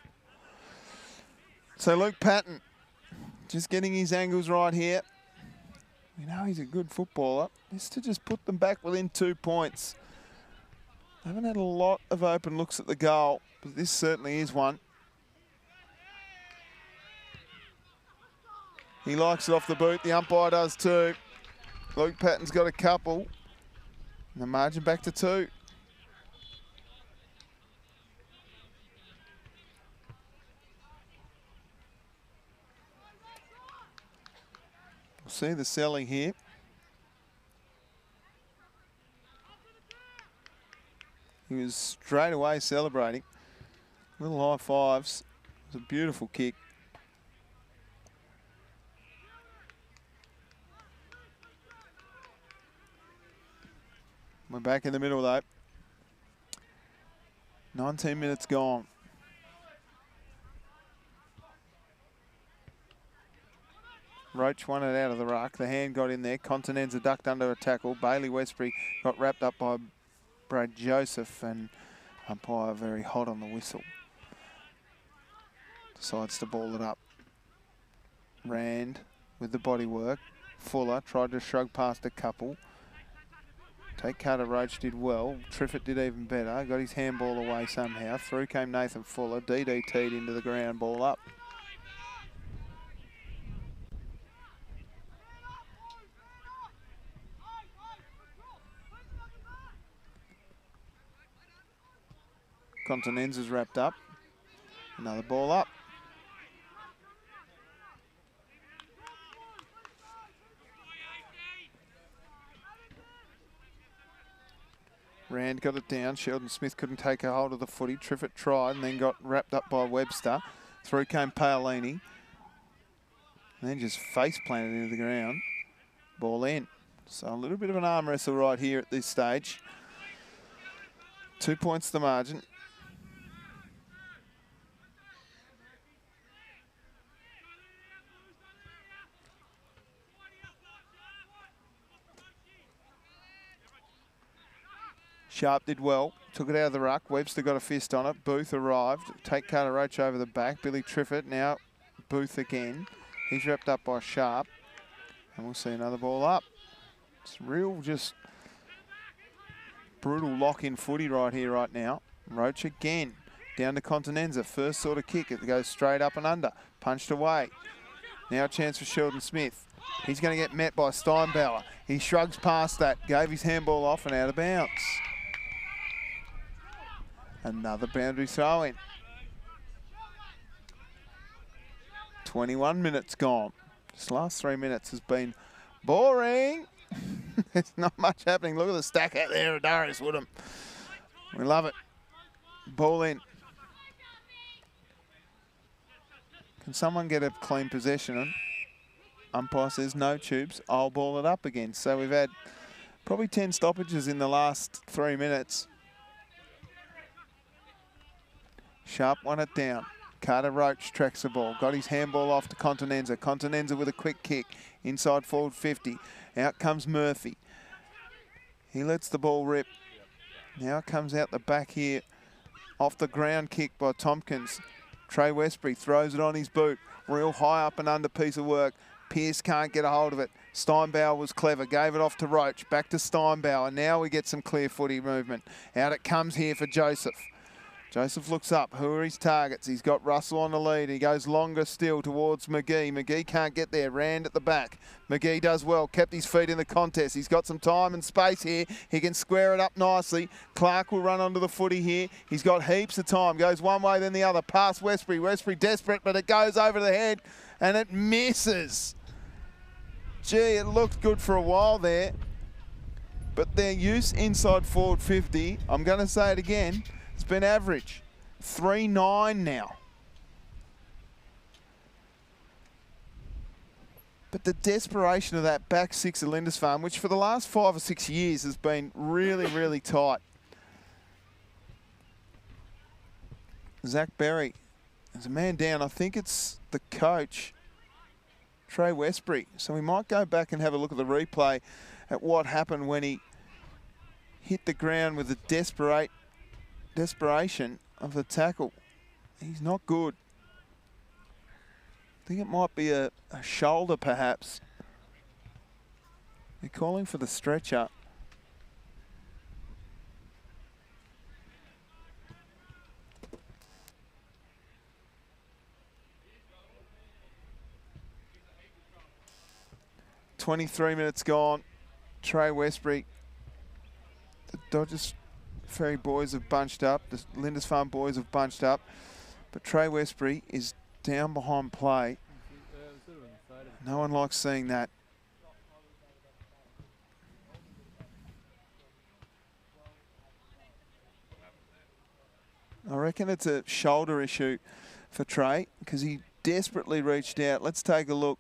So Luke Patton just getting his angles right here. We know he's a good footballer. Just to just put them back within 2 points. They haven't had a lot of open looks at the goal, but this certainly is one. He likes it off the boot. The umpire does too. Luke Patton's got a couple. And the margin back to 2. We'll see the selling here. He was straight away celebrating. Little high fives. It was a beautiful kick. We're back in the middle though. 19 minutes gone. Roach won it out of the ruck. The hand got in there. Continenza ducked under a tackle. Bailey Westbury got wrapped up by Brad Joseph, and umpire very hot on the whistle. Decides to ball it up. Rand with the body work. Fuller tried to shrug past a couple. Take Carter Roach did well. Triffett did even better. Got his handball away somehow. Through came Nathan Fuller. DDT'd into the ground, ball up. Continenza's wrapped up. Another ball up. Rand got it down. Sheldon Smith couldn't take a hold of the footy. Triffett tried and then got wrapped up by Webster. Through came Paolini. And then just face planted into the ground. Ball in. So a little bit of an arm wrestle right here at this stage. 2 points the margin. Sharp did well, took it out of the ruck. Webster got a fist on it. Booth arrived. Take Carter Roach over the back. Billy Triffett, now Booth again. He's wrapped up by Sharp. And we'll see another ball up. It's real just brutal lock-in footy right here, right now. Roach again. Down to Continenza. First sort of kick. It goes straight up and under. Punched away. Now a chance for Sheldon Smith. He's going to get met by Steinbauer. He shrugs past that. Gave his handball off and out of bounds. Another boundary throw in. 21 minutes gone. This last 3 minutes has been boring. There's not much happening. Look at the stack out there of Darius Woodham. We love it. Ball in. Can someone get a clean possession? And umpire says no tubes. I'll ball it up again. So we've had probably 10 stoppages in the last 3 minutes. Sharp won it down. Carter Roach tracks the ball. Got his handball off to Continenza. Continenza with a quick kick. Inside forward 50. Out comes Murphy. He lets the ball rip. Now it comes out the back here. Off the ground kick by Tompkins. Trey Westbury throws it on his boot. Real high up and under piece of work. Pearce can't get a hold of it. Steinbauer was clever, gave it off to Roach. Back to Steinbauer. Now we get some clear footy movement. Out it comes here for Joseph. Joseph looks up. Who are his targets? He's got Russell on the lead. He goes longer still towards McGee. McGee can't get there. Rand at the back. McGee does well. Kept his feet in the contest. He's got some time and space here. He can square it up nicely. Clark will run onto the footy here. He's got heaps of time. Goes one way then the other. Past Westbury. Westbury desperate, but it goes over the head and it misses. Gee, it looked good for a while there. But their use inside forward 50, I'm going to say it again, it's been average. 3-9 now. But the desperation of that back six of Lindisfarne, which for the last 5 or 6 years has been really, really tight. Zach Berry, there's a man down. I think it's the coach, Trey Westbury. So we might go back and have a look at the replay at what happened when he hit the ground with the desperation of the tackle. He's not good. I think it might be a shoulder perhaps. They're calling for the stretcher. .23 minutes gone. Trey Westbury. The Dodges Ferry boys have bunched up. The Lindisfarne boys have bunched up. But Trey Westbury is down behind play. No one likes seeing that. I reckon it's a shoulder issue for Trey because he desperately reached out. Let's take a look.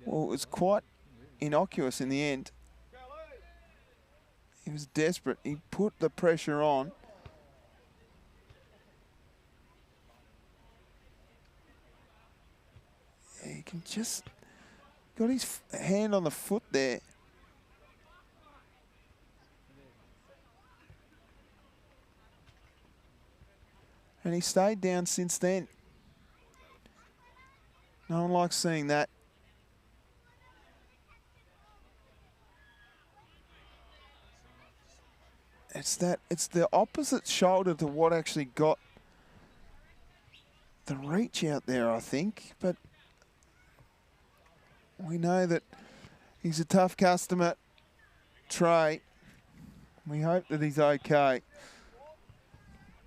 Well, it was quite innocuous in the end. He was desperate. He put the pressure on. He can just got his hand on the foot there. And he stayed down since then. No one likes seeing that. It's the opposite shoulder to what actually got the reach out there, I think. But we know that he's a tough customer, Trey. We hope that he's okay.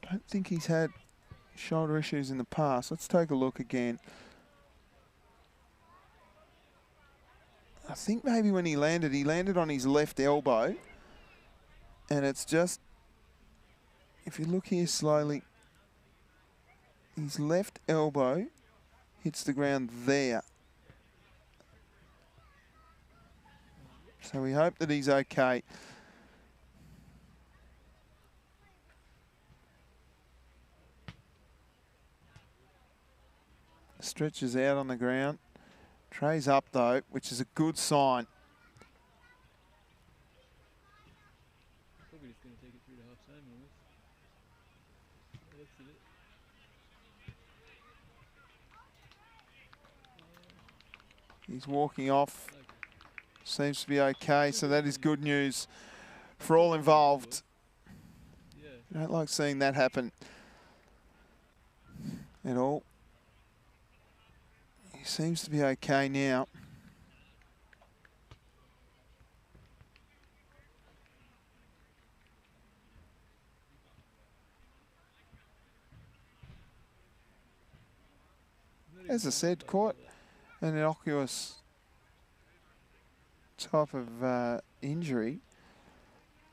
Don't think he's had shoulder issues in the past. Let's take a look again. I think maybe when he landed on his left elbow. And it's just, if you look here slowly, his left elbow hits the ground there. So we hope that he's okay. Stretches out on the ground. Trey's up though, which is a good sign. He's walking off. Seems to be okay, so that is good news for all involved. I don't like seeing that happen at all. He seems to be okay now. As I said, quite an innocuous type of injury.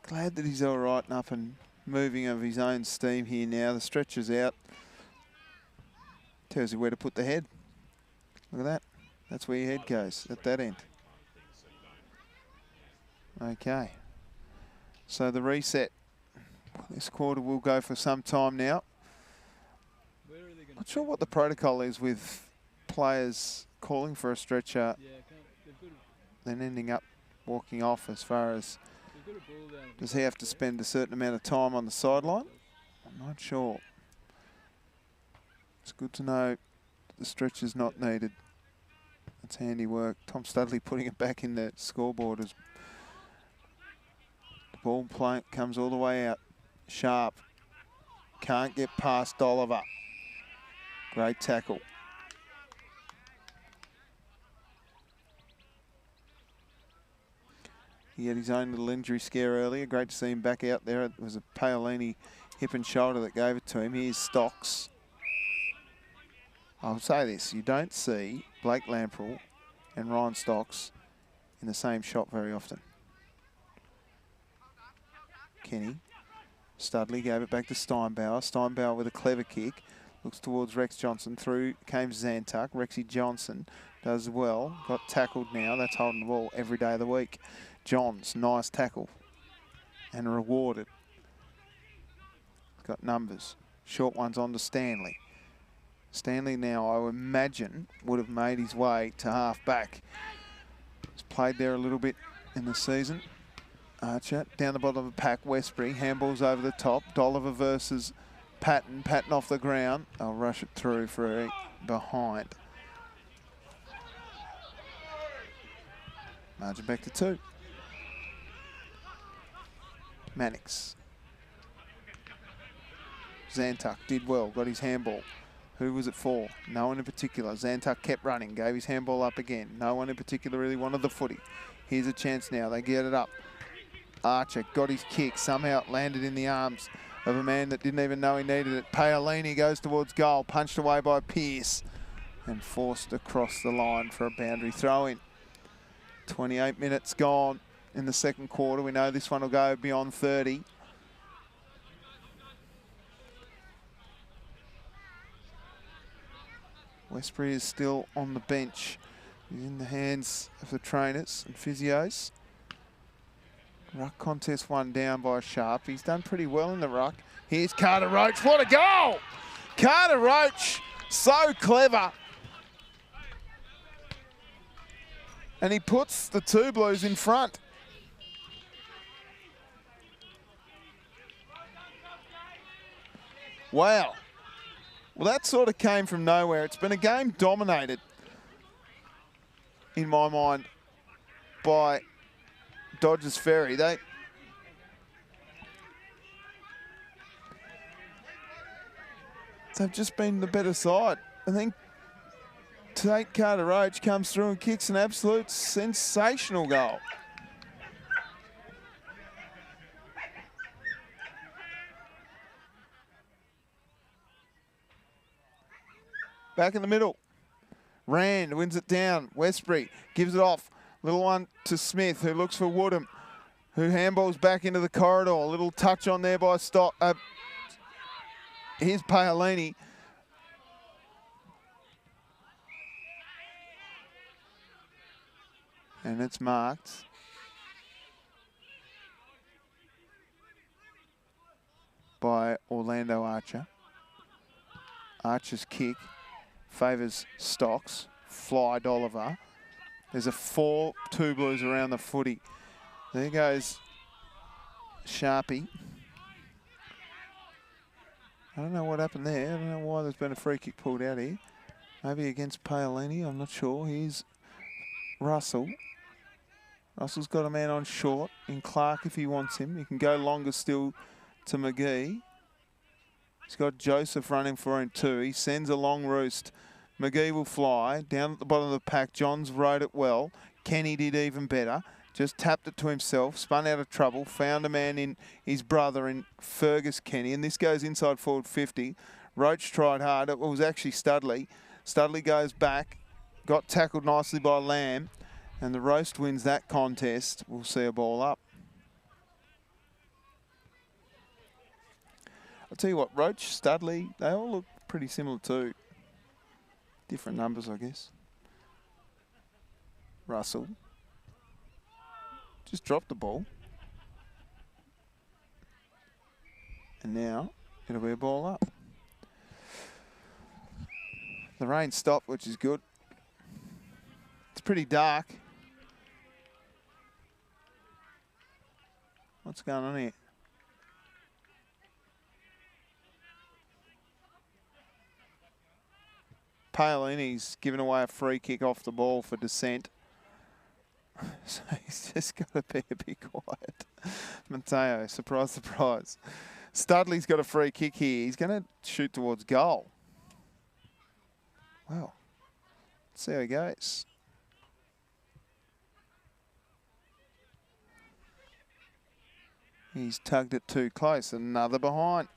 Glad that he's all right and up and moving of his own steam here now. The stretcher's out. Tells you where to put the head. Look at that. That's where your head goes, at that end. Okay. So the reset. This quarter will go for some time now. Not sure what the protocol is with players calling for a stretcher. then ending up walking off as far as We've got a ball down. does he have to spend a certain amount of time on the sideline? I'm not sure. It's good to know the stretch is not needed. That's handy work. Tom Studley putting it back in the scoreboard as the ball comes all the way out. Sharp. Can't get past Oliver. Great tackle. He had his own little injury scare earlier. Great to see him back out there. It was a Paolini hip and shoulder that gave it to him. Here's Stocks. I'll say this, you don't see Blake Lamprell and Ryan Stocks in the same shot very often. Kenny. Studley gave it back to Steinbauer. Steinbauer with a clever kick. Looks towards Rex Johnson. Through came Zantuck. Rexy Johnson does well. Got tackled now. That's holding the ball every day of the week. Johns, nice tackle. And rewarded. Got numbers. Short ones on to Stanley. Stanley now, I would imagine, would have made his way to half back. He's played there a little bit in the season. Archer down the bottom of the pack. Westbury, handballs over the top. Dolliver versus Patton. Patton off the ground. They'll rush it through for a behind. Margin back to 2. Mannix. Zantuck did well, got his handball. Who was it for? No one in particular. Zantuck kept running, gave his handball up again. No one in particular really wanted the footy. Here's a chance now. They get it up. Archer got his kick. Somehow it landed in the arms of a man that didn't even know he needed it. Paolini goes towards goal. Punched away by Pearce. And forced across the line for a boundary throw-in. 28 minutes gone in the second quarter. We know this one will go beyond 30. Westbury is still on the bench. He's in the hands of the trainers and physios. Ruck contest won down by Sharp. He's done pretty well in the ruck. Here's Carter Roach. What a goal! Carter Roach, so clever. And he puts the Two Blues in front. Wow. Well, that sort of came from nowhere. It's been a game dominated, in my mind, by Dodges Ferry. They've just been the better side. I think Tate Carter Roach comes through and kicks an absolute sensational goal. Back in the middle. Rand wins it down. Westbury gives it off. Little one to Smith, who looks for Woodham, who handballs back into the corridor. A little touch on there by Stock. Here's Paolini. And it's marked. By Orlando Archer. Archer's kick favours Stocks. Fly Dolliver. There's a 4 Two Blues around the footy. There goes Sharpie. I don't know what happened there. I don't know why there's been a free kick pulled out here. Maybe against Paolini, I'm not sure. Here's Russell. Russell's got a man on short in Clark if he wants him. He can go longer still to McGee. He's got Joseph running for him too. He sends a long roost. McGee will fly. Down at the bottom of the pack, Johns rode it well. Kenny did even better. Just tapped it to himself, spun out of trouble, found a man in his brother in Fergus Kenny, and this goes inside forward 50. Roach tried hard. It was actually Studley. Studley goes back, got tackled nicely by Lamb, and the Roast wins that contest. We'll see a ball up. I'll tell you what, Roach, Studley, they all look pretty similar too. Different numbers, I guess. Russell. Just dropped the ball. And now it'll be a ball up. The rain stopped, which is good. It's pretty dark. What's going on here? Paolini's given away a free kick off the ball for Descent. So he's just got to be a bit quiet. Mateo, surprise, surprise. Studley's got a free kick here. He's going to shoot towards goal. Well, let's see how he goes. He's tugged it too close. Another behind.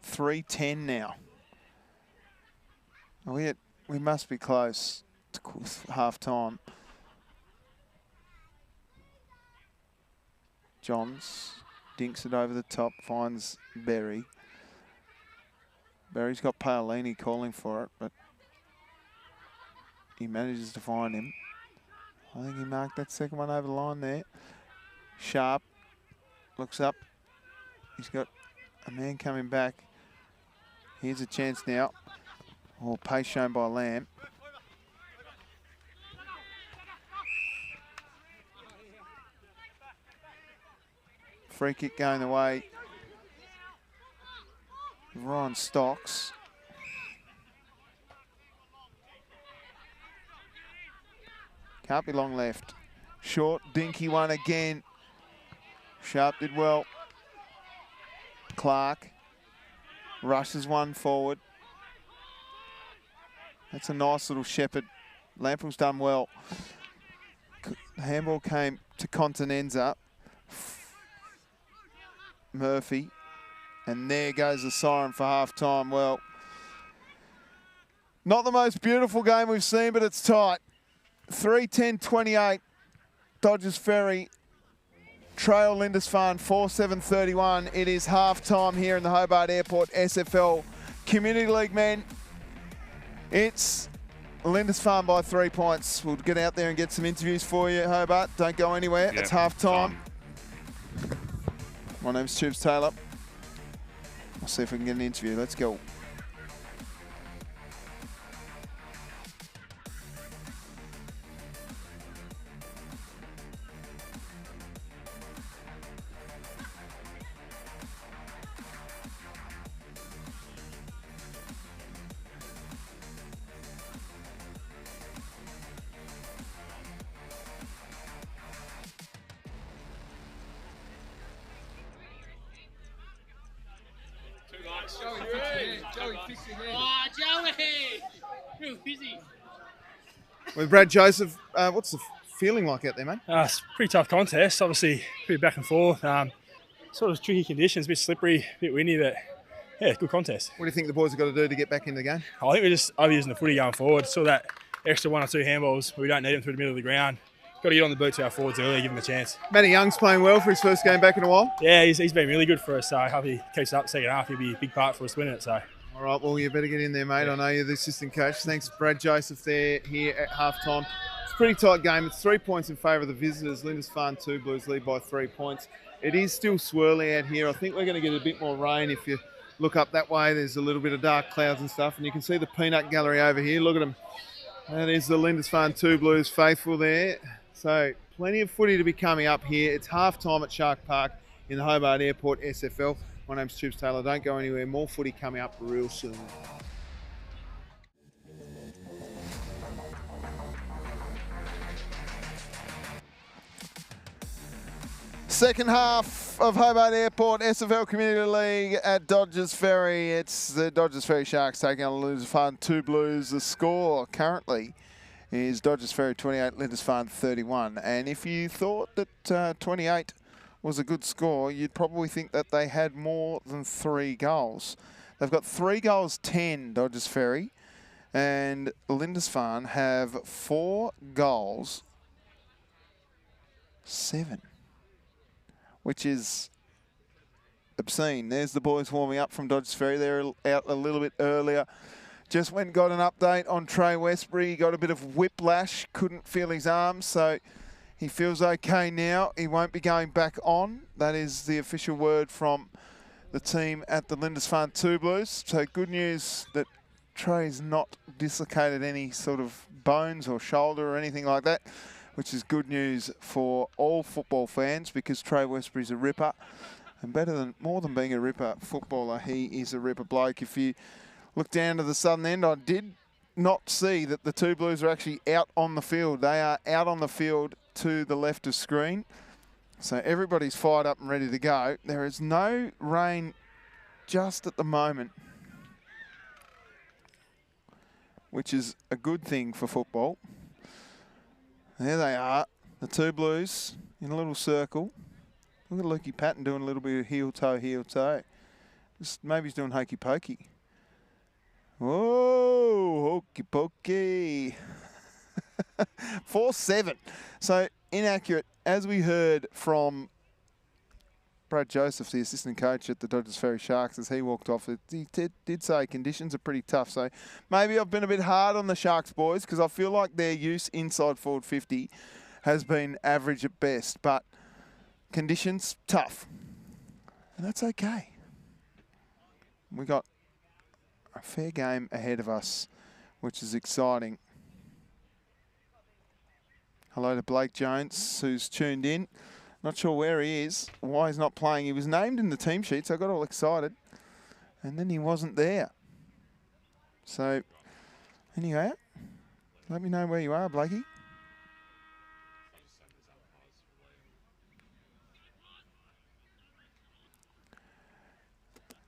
.310 now. We must be close to half time. Johns dinks it over the top, finds Berry. Berry's got Paolini calling for it, but he manages to find him. I think he marked that second one over the line there. Sharp looks up. He's got a man coming back. Here's a chance now. Oh, pace shown by Lamb. Free kick going the way. Ryan Stocks. Can't be long left. Short, dinky one again. Sharp did well. Clark rushes one forward. That's a nice little shepherd. Lamphill's done well. The handball came to Continenza. Murphy. And there goes the siren for half-time. Well, not the most beautiful game we've seen, but it's tight. 3:10:28. Dodges Ferry trail Lindisfarne 4-7-31. It is half-time here in the Hobart Airport SFL Community League, men. It's Lindisfarne by 3 points. We'll get out there and get some interviews for you, Hobart. Don't go anywhere. Yep. It's half-time. My name's Tubes Taylor. I'll see if we can get an interview. Let's go. With Brad Joseph, what's the feeling like out there, mate? It's a pretty tough contest. Obviously, pretty back and forth. Sort of tricky conditions, a bit slippery, a bit windy, but yeah, good contest. What do you think the boys have got to do to get back in the game? I think we're just overusing the footy going forward. Saw that extra 1 or 2 handballs, but we don't need them through the middle of the ground. Got to get on the boot to our forwards early, give them a chance. Matty Young's playing well for his first game back in a while. Yeah, he's been really good for us, so I hope he keeps it up second half. He'll be a big part for us winning it. So. All right, well, you better get in there, mate. Yeah. I know you're the assistant coach. Thanks, Brad Joseph, there here at halftime. It's a pretty tight game. It's 3 points in favour of the visitors. Lindisfarne 2 Blues lead by 3 points. It is still swirly out here. I think we're going to get a bit more rain. If you look up that way, there's a little bit of dark clouds and stuff, and you can see the peanut gallery over here. Look at them. That is the Lindisfarne 2 Blues faithful there. So plenty of footy to be coming up here. It's half-time at Shark Park in the Hobart Airport SFL. My name's Tubes Taylor. Don't go anywhere. More footy coming up real soon. Second half of Hobart Airport SFL Community League at Dodges Ferry. It's the Dodges Ferry Sharks taking on the Lindisfarne 2 Blues. The score currently is Dodges Ferry 28, Lindisfarne 31. And if you thought that 28 was a good score, you'd probably think that they had more than 3 goals. They've got 3 goals, 10, Dodges Ferry, and Lindisfarne have 4 goals, 7, which is obscene. There's the boys warming up from Dodges Ferry. They're out a little bit earlier. Just went and got an update on Trey Westbury. He got a bit of whiplash, couldn't feel his arms, so he feels okay now. He won't be going back on. That is the official word from the team at the Lindisfarne 2 Blues. So good news that Trey's not dislocated any sort of bones or shoulder or anything like that, which is good news for all football fans because Trey Westbury's a ripper. And more than being a ripper footballer, he is a ripper bloke. If you look down to the southern end, I did not see that the two Blues are actually out on the field. They are out on the field to the left of screen. So everybody's fired up and ready to go. There is no rain just at the moment, which is a good thing for football. There they are, the two Blues in a little circle. Look at Lukey Patton doing a little bit of heel-toe, heel-toe. Maybe he's doing hokey-pokey. Whoa, hokey-pokey. 4-7. So inaccurate, as we heard from Brad Joseph, the assistant coach at the Dodges Ferry Sharks, as he walked off. He did say conditions are pretty tough. So maybe I've been a bit hard on the Sharks boys because I feel like their use inside forward 50 has been average at best. But conditions, tough. And that's okay. We got a fair game ahead of us, which is exciting. Hello to Blake Jones, who's tuned in. Not sure where he is, why he's not playing. He was named in the team sheet, so I got all excited. And then he wasn't there. So, anyway, let me know where you are, Blakey.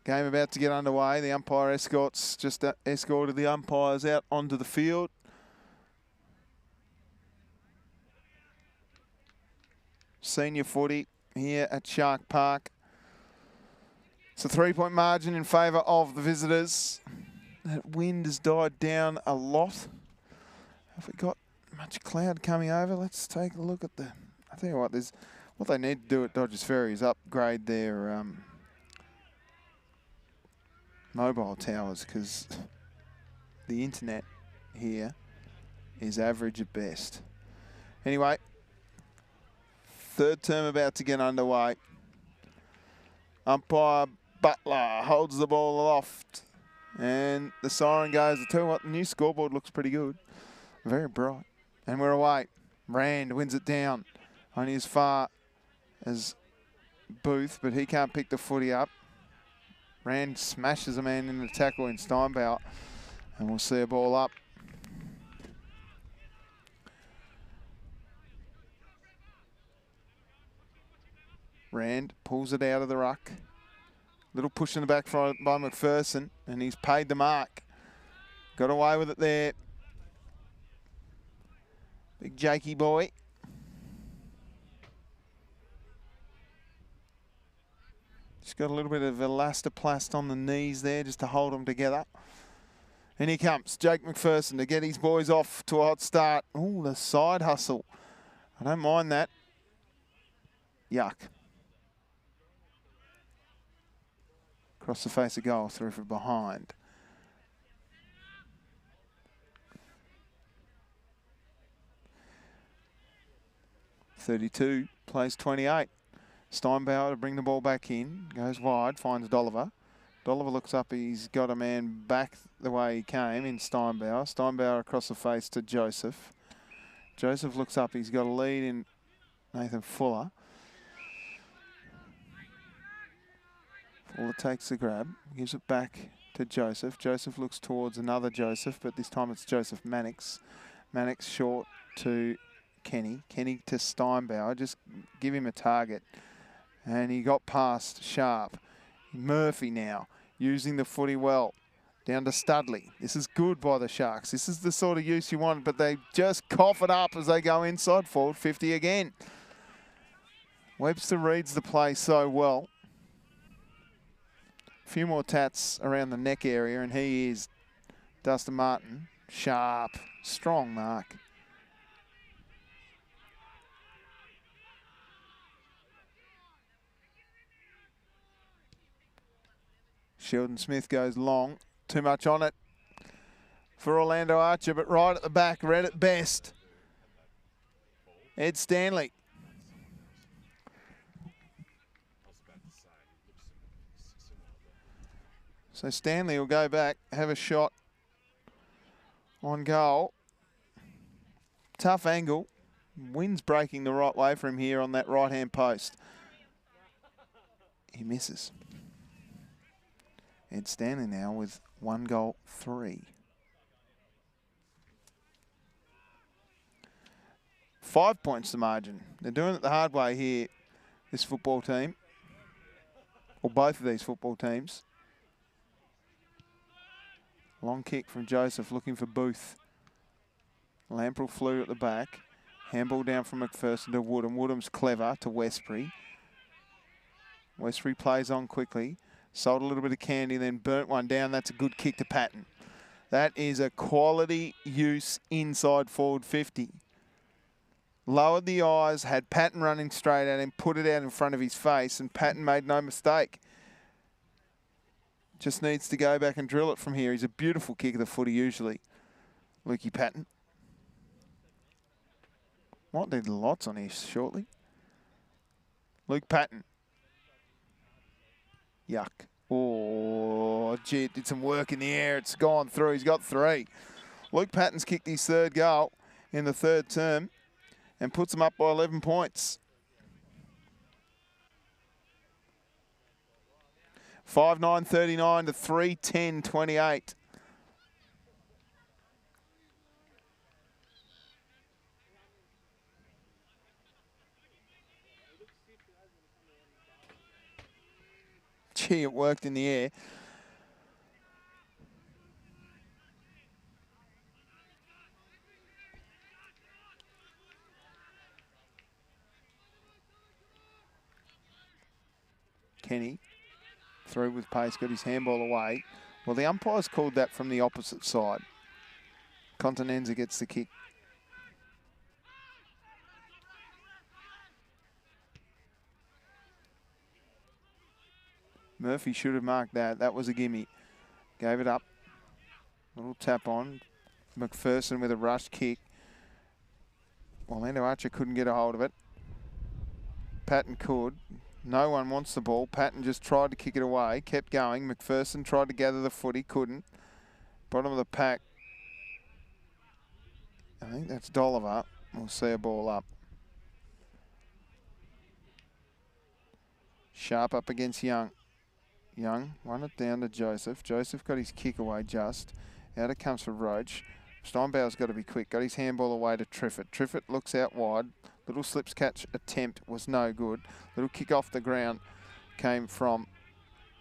Game about to get underway. The umpire escorts just escorted the umpires out onto the field. Senior footy here at Shark Park. It's a 3-point margin in favour of the visitors. That wind has died down a lot. Have we got much cloud coming over? Let's take a look at the... I tell you what, what they need to do at Dodges Ferry is upgrade their mobile towers because the internet here is average at best. Anyway, third term about to get underway. Umpire Butler holds the ball aloft. And the siren goes. I tell you what, the new scoreboard looks pretty good. Very bright. And we're away. Rand wins it down. Only as far as Booth, but he can't pick the footy up. Rand smashes a man in the tackle in Steinbauer. And we'll see a ball up. Rand pulls it out of the ruck. Little push in the back by McPherson, and he's paid the mark. Got away with it there. Big Jakey boy. Just got a little bit of elastoplast on the knees there just to hold them together. And here comes Jake McPherson to get his boys off to a hot start. Oh, the side hustle. I don't mind that. Yuck. Across the face of goal, through from behind. (32) plays 28. Steinbauer to bring the ball back in. Goes wide, finds Dolliver. Dolliver looks up, he's got a man back the way he came in Steinbauer. Steinbauer across the face to Joseph. Joseph looks up, he's got a lead in Nathan Fuller. Fuller takes the grab, gives it back to Joseph. Joseph looks towards another Joseph, but this time it's Joseph Mannix. Mannix short to Kenny. Kenny to Steinbauer, just give him a target. And he got past Sharp. Murphy now, using the footy well. Down to Studley. This is good by the Sharks. This is the sort of use you want, but they just cough it up as they go inside forward 50 again. Webster reads the play so well. A few more tats around the neck area, and he is Dustin Martin. Sharp, strong mark. Sheldon Smith goes long. Too much on it for Orlando Archer, but right at the back, read it best. Ed Stanley. So Stanley will go back, have a shot on goal. Tough angle. Wind's breaking the right way for him here on that right-hand post. He misses. Ed Stanley now with 1 goal, 3. 5 points the margin. They're doing it the hard way here, this football team. Or both of these football teams. Long kick from Joseph looking for Booth. Lamprell flew at the back. Handball down from McPherson to Woodham. Woodham's clever to Westbury. Westbury plays on quickly. Sold a little bit of candy, then burnt one down. That's a good kick to Patton. That is a quality use inside forward 50. Lowered the eyes, had Patton running straight at him, put it out in front of his face, and Patton made no mistake. Just needs to go back and drill it from here. He's a beautiful kick of the footy usually. Lukey Patton. Might need lots on here shortly. Luke Patton. Yuck. Oh, gee, it did some work in the air. It's gone through. He's got 3. Luke Patton's kicked his 3rd goal in the 3rd term and puts them up by 11 points. 5-9-39 to 3-10-28. Gee, it worked in the air. Kenny through with pace, got his handball away. Well, the umpires called that from the opposite side. Continenza gets the kick. Murphy should have marked that. That was a gimme. Gave it up. Little tap on. McPherson with a rush kick. Orlando Archer couldn't get a hold of it. Patton could. No one wants the ball. Patton just tried to kick it away. Kept going. McPherson tried to gather the footy. Couldn't. Bottom of the pack. I think that's Dolliver. We'll see a ball up. Sharp up against Young. Young won it down to Joseph. Joseph got his kick away just. Out it comes for Roach. Steinbauer's got to be quick. Got his handball away to Triffett. Triffett looks out wide. Little slips catch attempt was no good. Little kick off the ground came from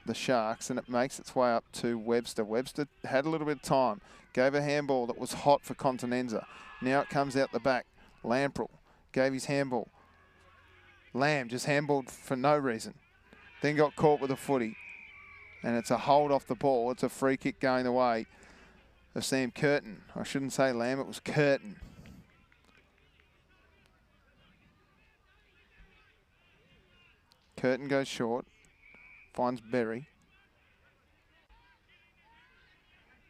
the Sharks and it makes its way up to Webster. Webster had a little bit of time. Gave a handball that was hot for Continenza. Now it comes out the back. Lamprell gave his handball. Lamb just handballed for no reason. Then got caught with a footy. And it's a hold off the ball. It's a free kick going the way of Sam Curtin. I shouldn't say Lamb, it was Curtin. Curtin goes short. Finds Berry.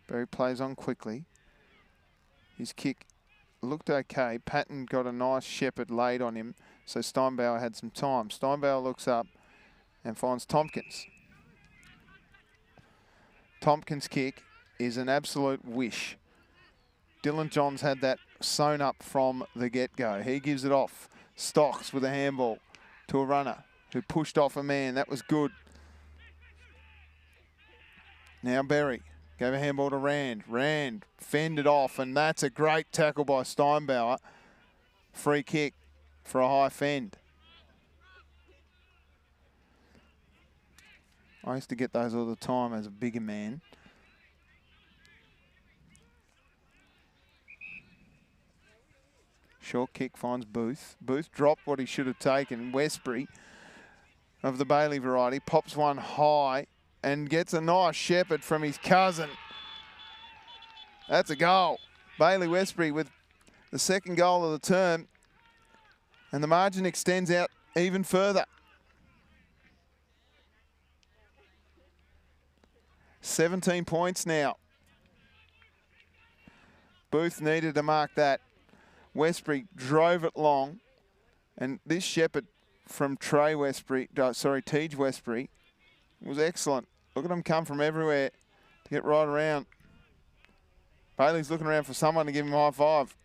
Berry plays on quickly. His kick looked okay. Patton got a nice shepherd laid on him, so Steinbauer had some time. Steinbauer looks up and finds Tompkins. Tompkins' kick is an absolute wish. Dylan Johns had that sewn up from the get-go. He gives it off. Stocks with a handball to a runner who pushed off a man. That was good. Now Berry gave a handball to Rand. Rand fended off, and that's a great tackle by Steinbauer. Free kick for a high fend. I used to get those all the time as a bigger man. Short kick finds Booth. Booth dropped what he should have taken. Westbury of the Bailey variety pops one high and gets a nice shepherd from his cousin. That's a goal. Bailey Westbury with the 2nd goal of the term. And the margin extends out even further. 17 points now. Booth needed to mark that. Westbury drove it long. And this shepherd from Tej Westbury was excellent. Look at him come from everywhere to get right around. Bailey's looking around for someone to give him a high five.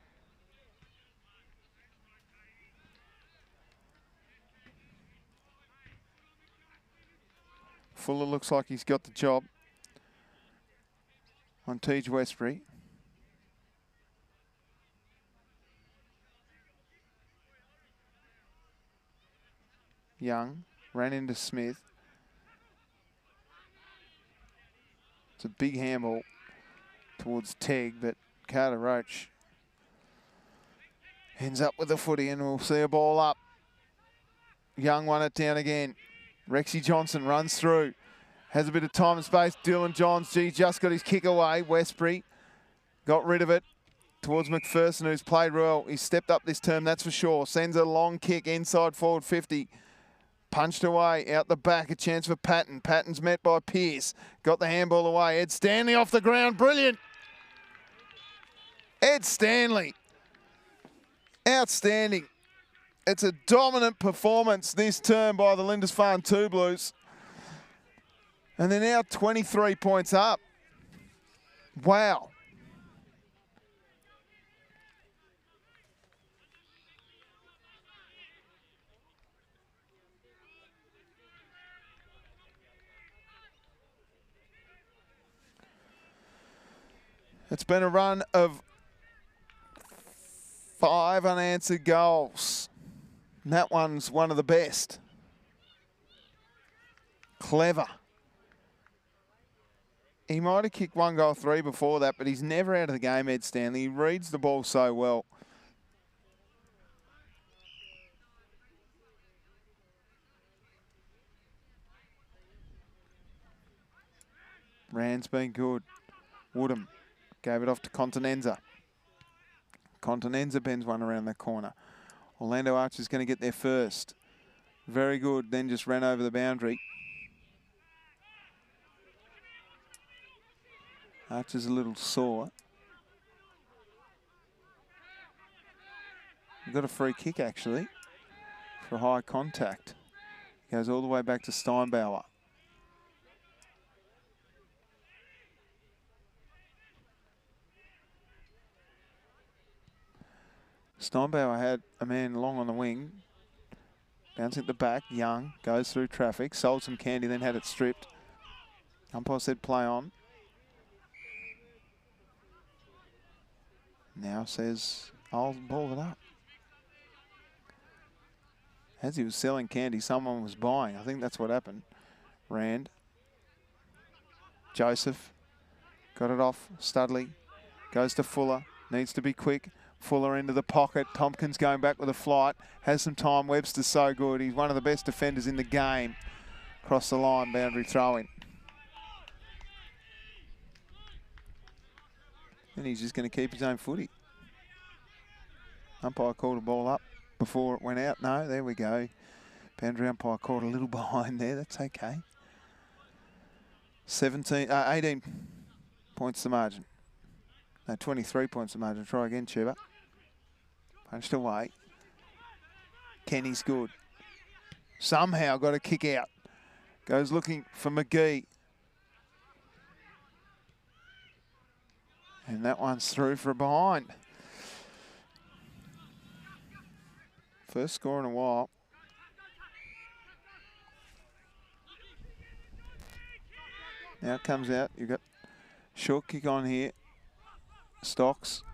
Fuller looks like he's got the job on Tej Westbury. Young ran into Smith. It's a big handball towards Tegg, but Carter Roach ends up with the footy and we'll see a ball up. Young won it down again. Rexy Johnson runs through. Has a bit of time and space. Dylan Johns, just got his kick away. Westbury got rid of it towards McPherson, who's played well. He's stepped up this term, that's for sure. Sends a long kick inside forward 50. Punched away out the back, a chance for Patton. Patton's met by Pearce. Got the handball away. Ed Stanley off the ground, brilliant. Ed Stanley, outstanding. It's a dominant performance this term by the Lindisfarne 2 Blues. And they're now 23 points up. Wow. It's been a run of 5 unanswered goals. And that one's one of the best. Clever. He might have kicked 1 goal 3 before that, but he's never out of the game, Ed Stanley. He reads the ball so well. Rand's been good. Woodham gave it off to Continenza. Continenza bends one around the corner. Orlando Archer's going to get there first. Very good, then just ran over the boundary. Archer's a little sore. We've got a free kick, actually, for high contact. Goes all the way back to Steinbauer. Steinbauer had a man long on the wing. Bouncing at the back, Young goes through traffic, sold some candy, then had it stripped. Umpire said play on. Now says, I'll ball it up. As he was selling candy, someone was buying. I think that's what happened. Rand. Joseph. Got it off. Studley. Goes to Fuller. Needs to be quick. Fuller into the pocket. Tompkins going back with a flight. Has some time. Webster's so good. He's one of the best defenders in the game. Cross the line. Boundary throw-in. And he's just going to keep his own footy. Umpire called a ball up before it went out. No, there we go. Boundary umpire caught a little behind there. That's okay. 18 points the margin. No, 23 points the margin. Try again, Chuba. Punched away. Kenny's good. Somehow got a kick out. Goes looking for McGee. And that one's through for a behind. First score in a while. Now it comes out. You've got short kick on here. Stocks.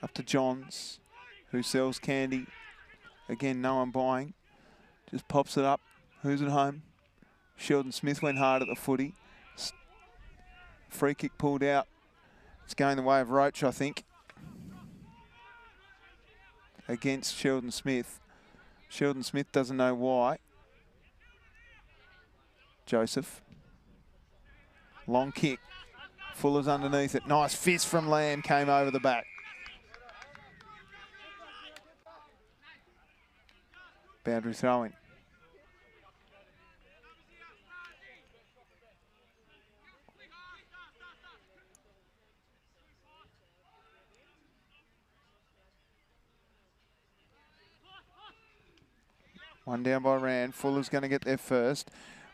Up to Johns, who sells candy. Again, no one buying. Just pops it up. Who's at home? Sheldon Smith went hard at the footy. Free kick pulled out. It's going the way of Roach, I think. Against Sheldon Smith. Sheldon Smith doesn't know why. Joseph. Long kick. Fuller's underneath it. Nice fist from Lamb, came over the back. Boundary throw-in. One down by Rand. Fuller's going to get there first.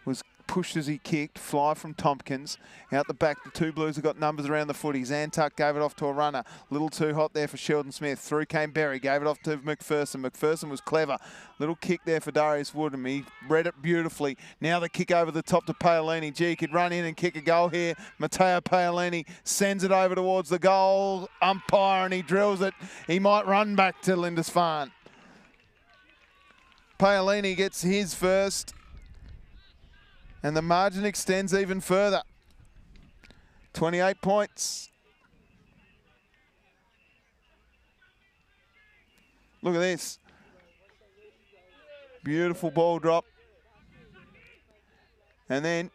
Was pushed as he kicked. Fly from Tompkins. Out the back, the two Blues have got numbers around the footy. Zantuck gave it off to a runner. Little too hot there for Sheldon Smith. Through came Berry. Gave it off to McPherson. McPherson was clever. Little kick there for Darius Woodham. He read it beautifully. Now the kick over the top to Paolini. Gee, he could run in and kick a goal here. Matteo Paolini sends it over towards the goal umpire and he drills it. He might run back to Lindisfarne. Paolini gets his first. And the margin extends even further. 28 points. Look at this. Beautiful ball drop. And then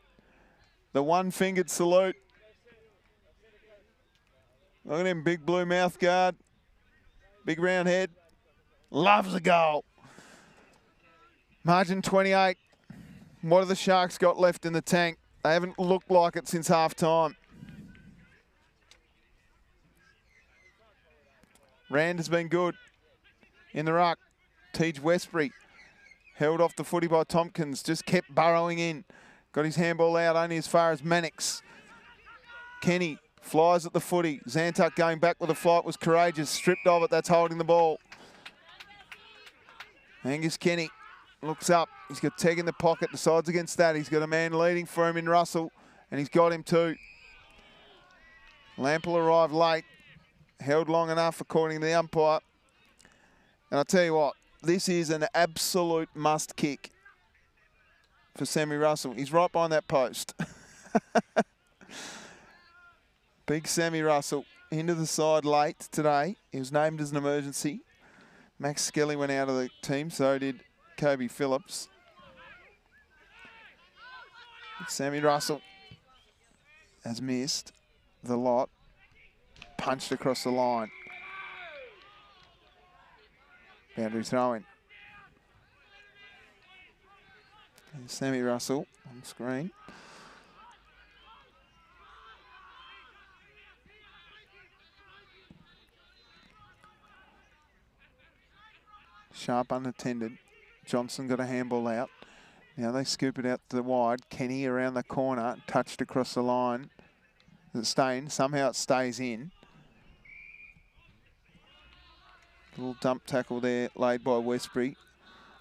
the one-fingered salute. Look at him, big blue mouth guard. Big round head. Loves a goal. Margin 28. What have the Sharks got left in the tank? They haven't looked like it since half-time. Rand has been good in the ruck. Tej Westbury held off the footy by Tompkins, just kept burrowing in. Got his handball out only as far as Mannix. Kenny flies at the footy. Zantuck going back with a flight was courageous. Stripped of it, that's holding the ball. Angus Kenny looks up. He's got Teg in the pocket, decides against that. He's got a man leading for him in Russell, and he's got him too. Lample arrived late, held long enough according to the umpire. And I'll tell you what, this is an absolute must kick for Sammy Russell. He's right behind that post. Big Sammy Russell into the side late today. He was named as an emergency. Max Skelly went out of the team, so did Kobe Phillips. Sammy Russell has missed the lot. Punched across the line. Boundary throw-in. Sammy Russell on screen. Sharp unattended. Johnson got a handball out. Now they scoop it out to the wide. Kenny around the corner, touched across the line. Is it staying? Somehow it stays in. Little dump tackle there laid by Westbury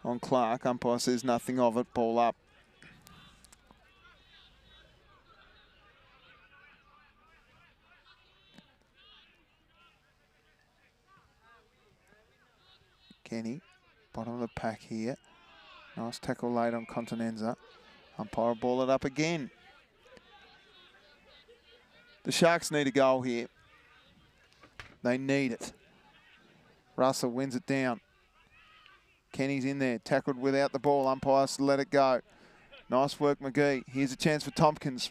on Clark. Umpire says nothing of it. Ball up. Kenny, bottom of the pack here. Nice tackle laid on Continenza. Umpire ball it up again. The Sharks need a goal here. They need it. Russell wins it down. Kenny's in there, tackled without the ball. Umpires let it go. Nice work, McGee. Here's a chance for Tompkins.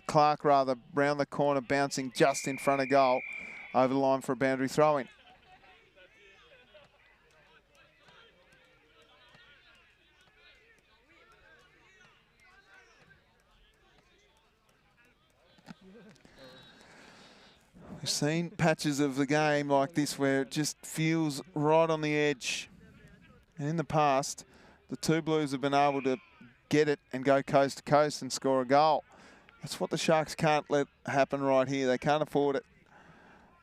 Clark, rather, round the corner, bouncing just in front of goal. Over the line for a boundary throw-in. We've seen patches of the game like this where it just feels right on the edge. And in the past, the two Blues have been able to get it and go coast to coast and score a goal. That's what the Sharks can't let happen right here. They can't afford it.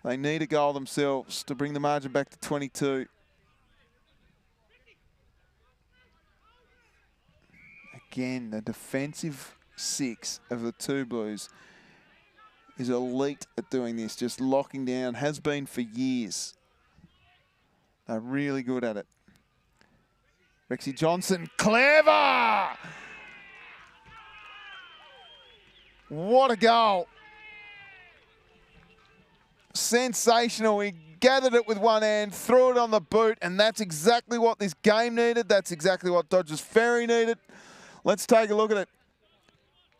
They need a goal themselves to bring the margin back to 22. Again, the defensive six of the two Blues is elite at doing this, just locking down, has been for years. They're really good at it. Rexy Johnson, clever! What a goal. Sensational. He gathered it with one hand, threw it on the boot, and that's exactly what this game needed. That's exactly what Dodges Ferry needed. Let's take a look at it.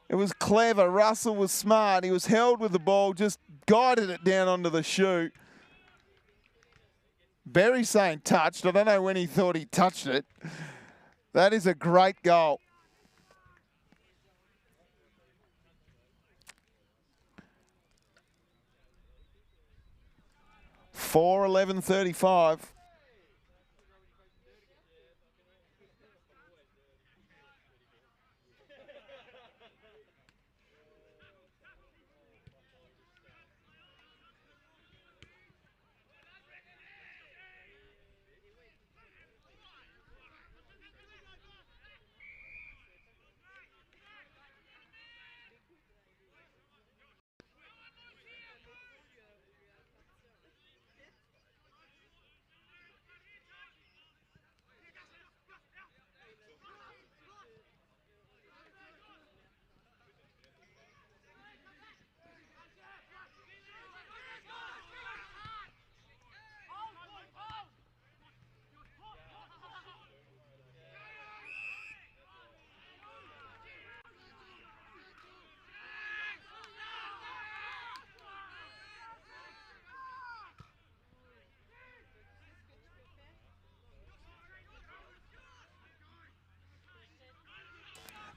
It was clever. Russell was smart. He was held with the ball, just guided it down onto the shoe. Berry saying touched. I don't know when he thought he touched it. That is a great goal. $4:11:35.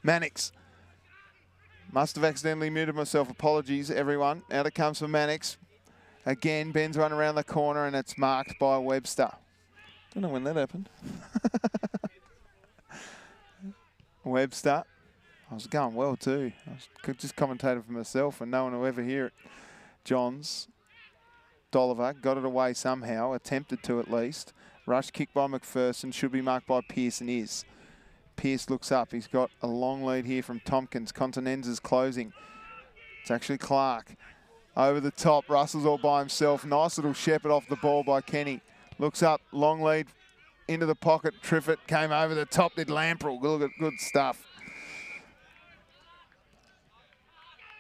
Mannix. Must have accidentally muted myself. Apologies, everyone. Out it comes for Mannix. Again, Ben's run around the corner and it's marked by Webster. Don't know when that happened. Webster. I was going well too. I was just commentating for myself and no one will ever hear it. Johns. Dolliver got it away somehow. Attempted to at least. Rush kick by McPherson. Should be marked by Pearce and is. Pearce looks up. He's got a long lead here from Tompkins. Continenza's closing. It's actually Clark. Over the top. Russell's all by himself. Nice little shepherd off the ball by Kenny. Looks up. Long lead into the pocket. Triffett came over the top. Did Lamprell. Good stuff.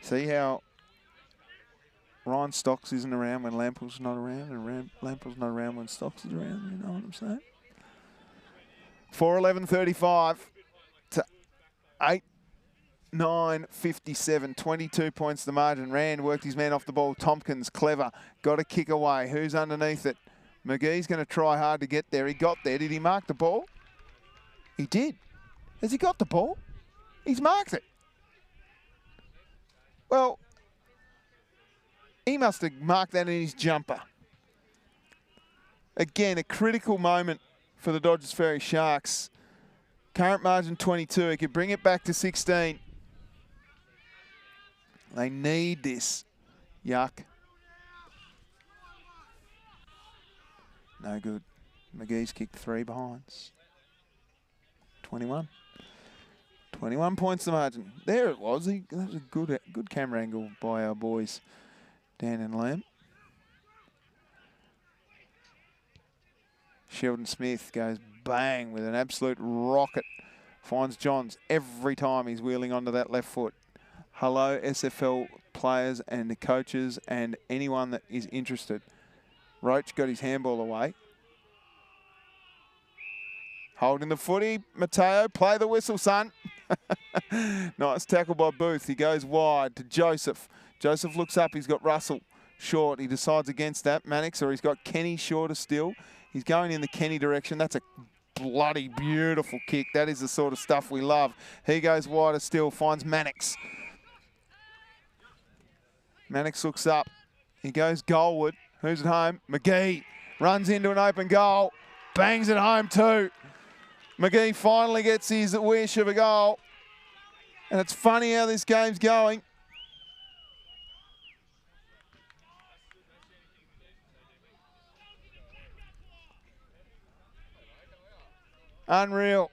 See how Ryan Stocks isn't around when Lamprell's not around and Lamprell's not around when Stocks is around. You know what I'm saying? 4:11:35 to 8:9:57. 22 points the margin. Rand worked his man off the ball. Tompkins, clever. Got a kick away. Who's underneath it? McGee's going to try hard to get there. He got there. Did he mark the ball? He did. Has he got the ball? He's marked it. Well, he must have marked that in his jumper. Again, a critical moment for the Dodges Ferry Sharks. Current margin 22. He could bring it back to 16. They need this. Yuck. No good. McGee's kicked 3 behinds. 21. 21 points the margin. There it was. That was a good camera angle by our boys, Dan and Lamb. Sheldon Smith goes bang with an absolute rocket. Finds Johns every time he's wheeling onto that left foot. Hello, SFL players and the coaches and anyone that is interested. Roach got his handball away. Holding the footy. Mateo, play the whistle, son. Nice tackle by Booth. He goes wide to Joseph. Joseph looks up. He's got Russell short. He decides against that. Mannix, or he's got Kenny shorter still. He's going in the Kenny direction. That's a bloody beautiful kick. That is the sort of stuff we love. He goes wider still. Finds Mannix. Mannix looks up. He goes goalward. Who's at home? McGee runs into an open goal. Bangs it home too. McGee finally gets his wish of a goal. And it's funny how this game's going. Unreal.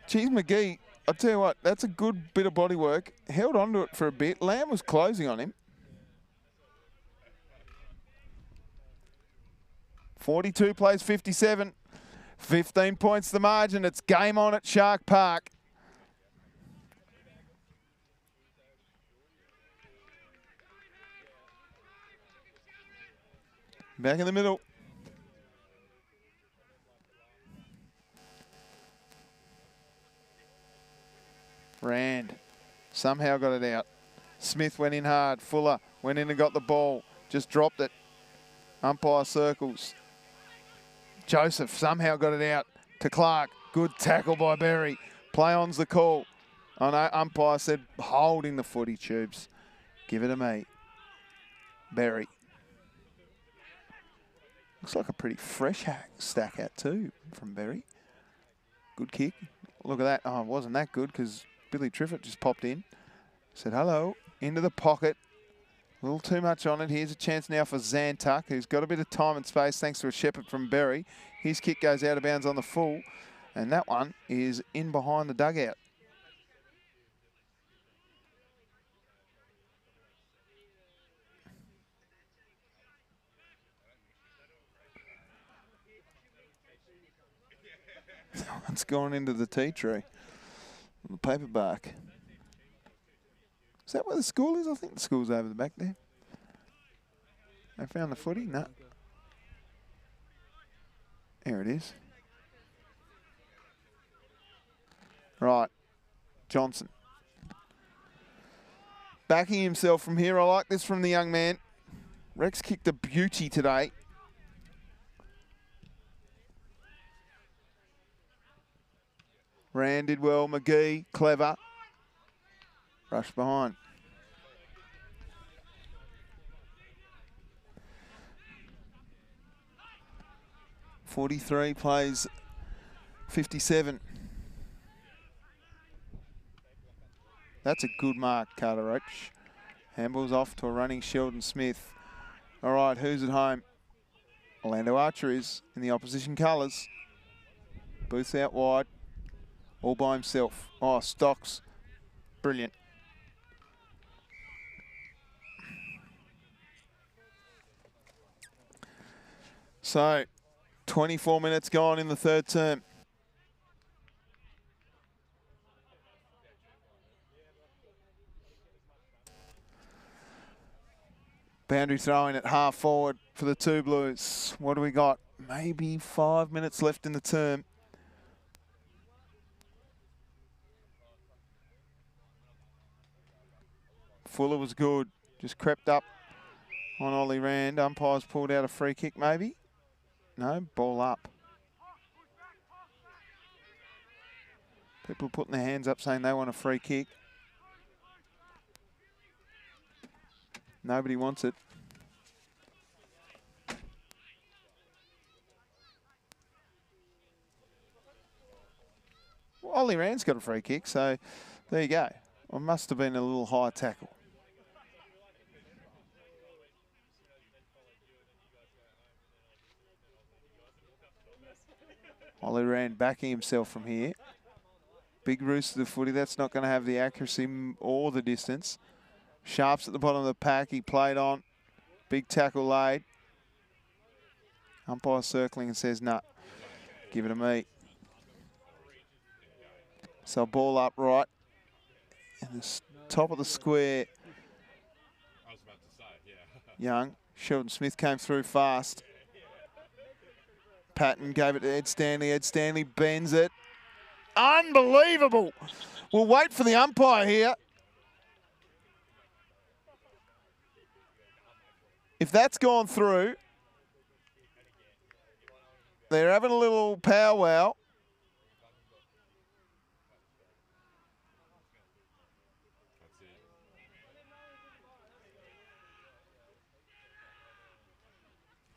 Geez, McGee, I'll tell you what, that's a good bit of body work. Held on to it for a bit. Lamb was closing on him. 42 plays 57. 15 points the margin. It's game on at Shark Park. Back in the middle. Rand somehow got it out. Smith went in hard. Fuller went in and got the ball. Just dropped it. Umpire circles. Joseph somehow got it out to Clark. Good tackle by Berry. Play on's the call. I know umpire said holding the footy tubes. Give it to me. Berry. Looks like a pretty fresh stack out too from Berry. Good kick. Look at that. Oh, it wasn't that good because Billy Triffett just popped in. Said hello. Into the pocket. A little too much on it. Here's a chance now for Zantuck, who's got a bit of time and space thanks to a shepherd from Berry. His kick goes out of bounds on the full. And that one is in behind the dugout. That one's gone into the tea tree. The paper bark. Is that where the school is? I think the school's over the back there. They found the footy? No. There it is. Right. Johnson. Backing himself from here. I like this from the young man. Rex kicked a beauty today. Rand did well. McGee, clever. Rush behind. .43 plays 57. That's a good mark, Carter Roach. Handball's off to a running Sheldon Smith. All right, who's at home? Orlando Archer is in the opposition colours. Booth out wide, all by himself. Oh, Stocks, brilliant. So, 24 minutes gone in the third term. Boundary throwing at half forward for the two Blues. What do we got? Maybe 5 minutes left in the term. Fuller was good. Just crept up on Ollie Rand. Umpires pulled out a free kick maybe. No, ball up. People putting their hands up saying they want a free kick. Nobody wants it. Well, Ollie Rand's got a free kick, so there you go. Well, it must have been a little high tackle. Ollie Rand backing himself from here. Big roost of the footy. That's not going to have the accuracy or the distance. Sharp's at the bottom of the pack. He played on. Big tackle laid. Umpire circling and says, nah, give it to me. So ball up right. In the top of the square. I was about to say, yeah. Young. Sheldon Smith came through fast. Patton gave it to Ed Stanley. Ed Stanley bends it. Unbelievable. We'll wait for the umpire here. If that's gone through, they're having a little powwow.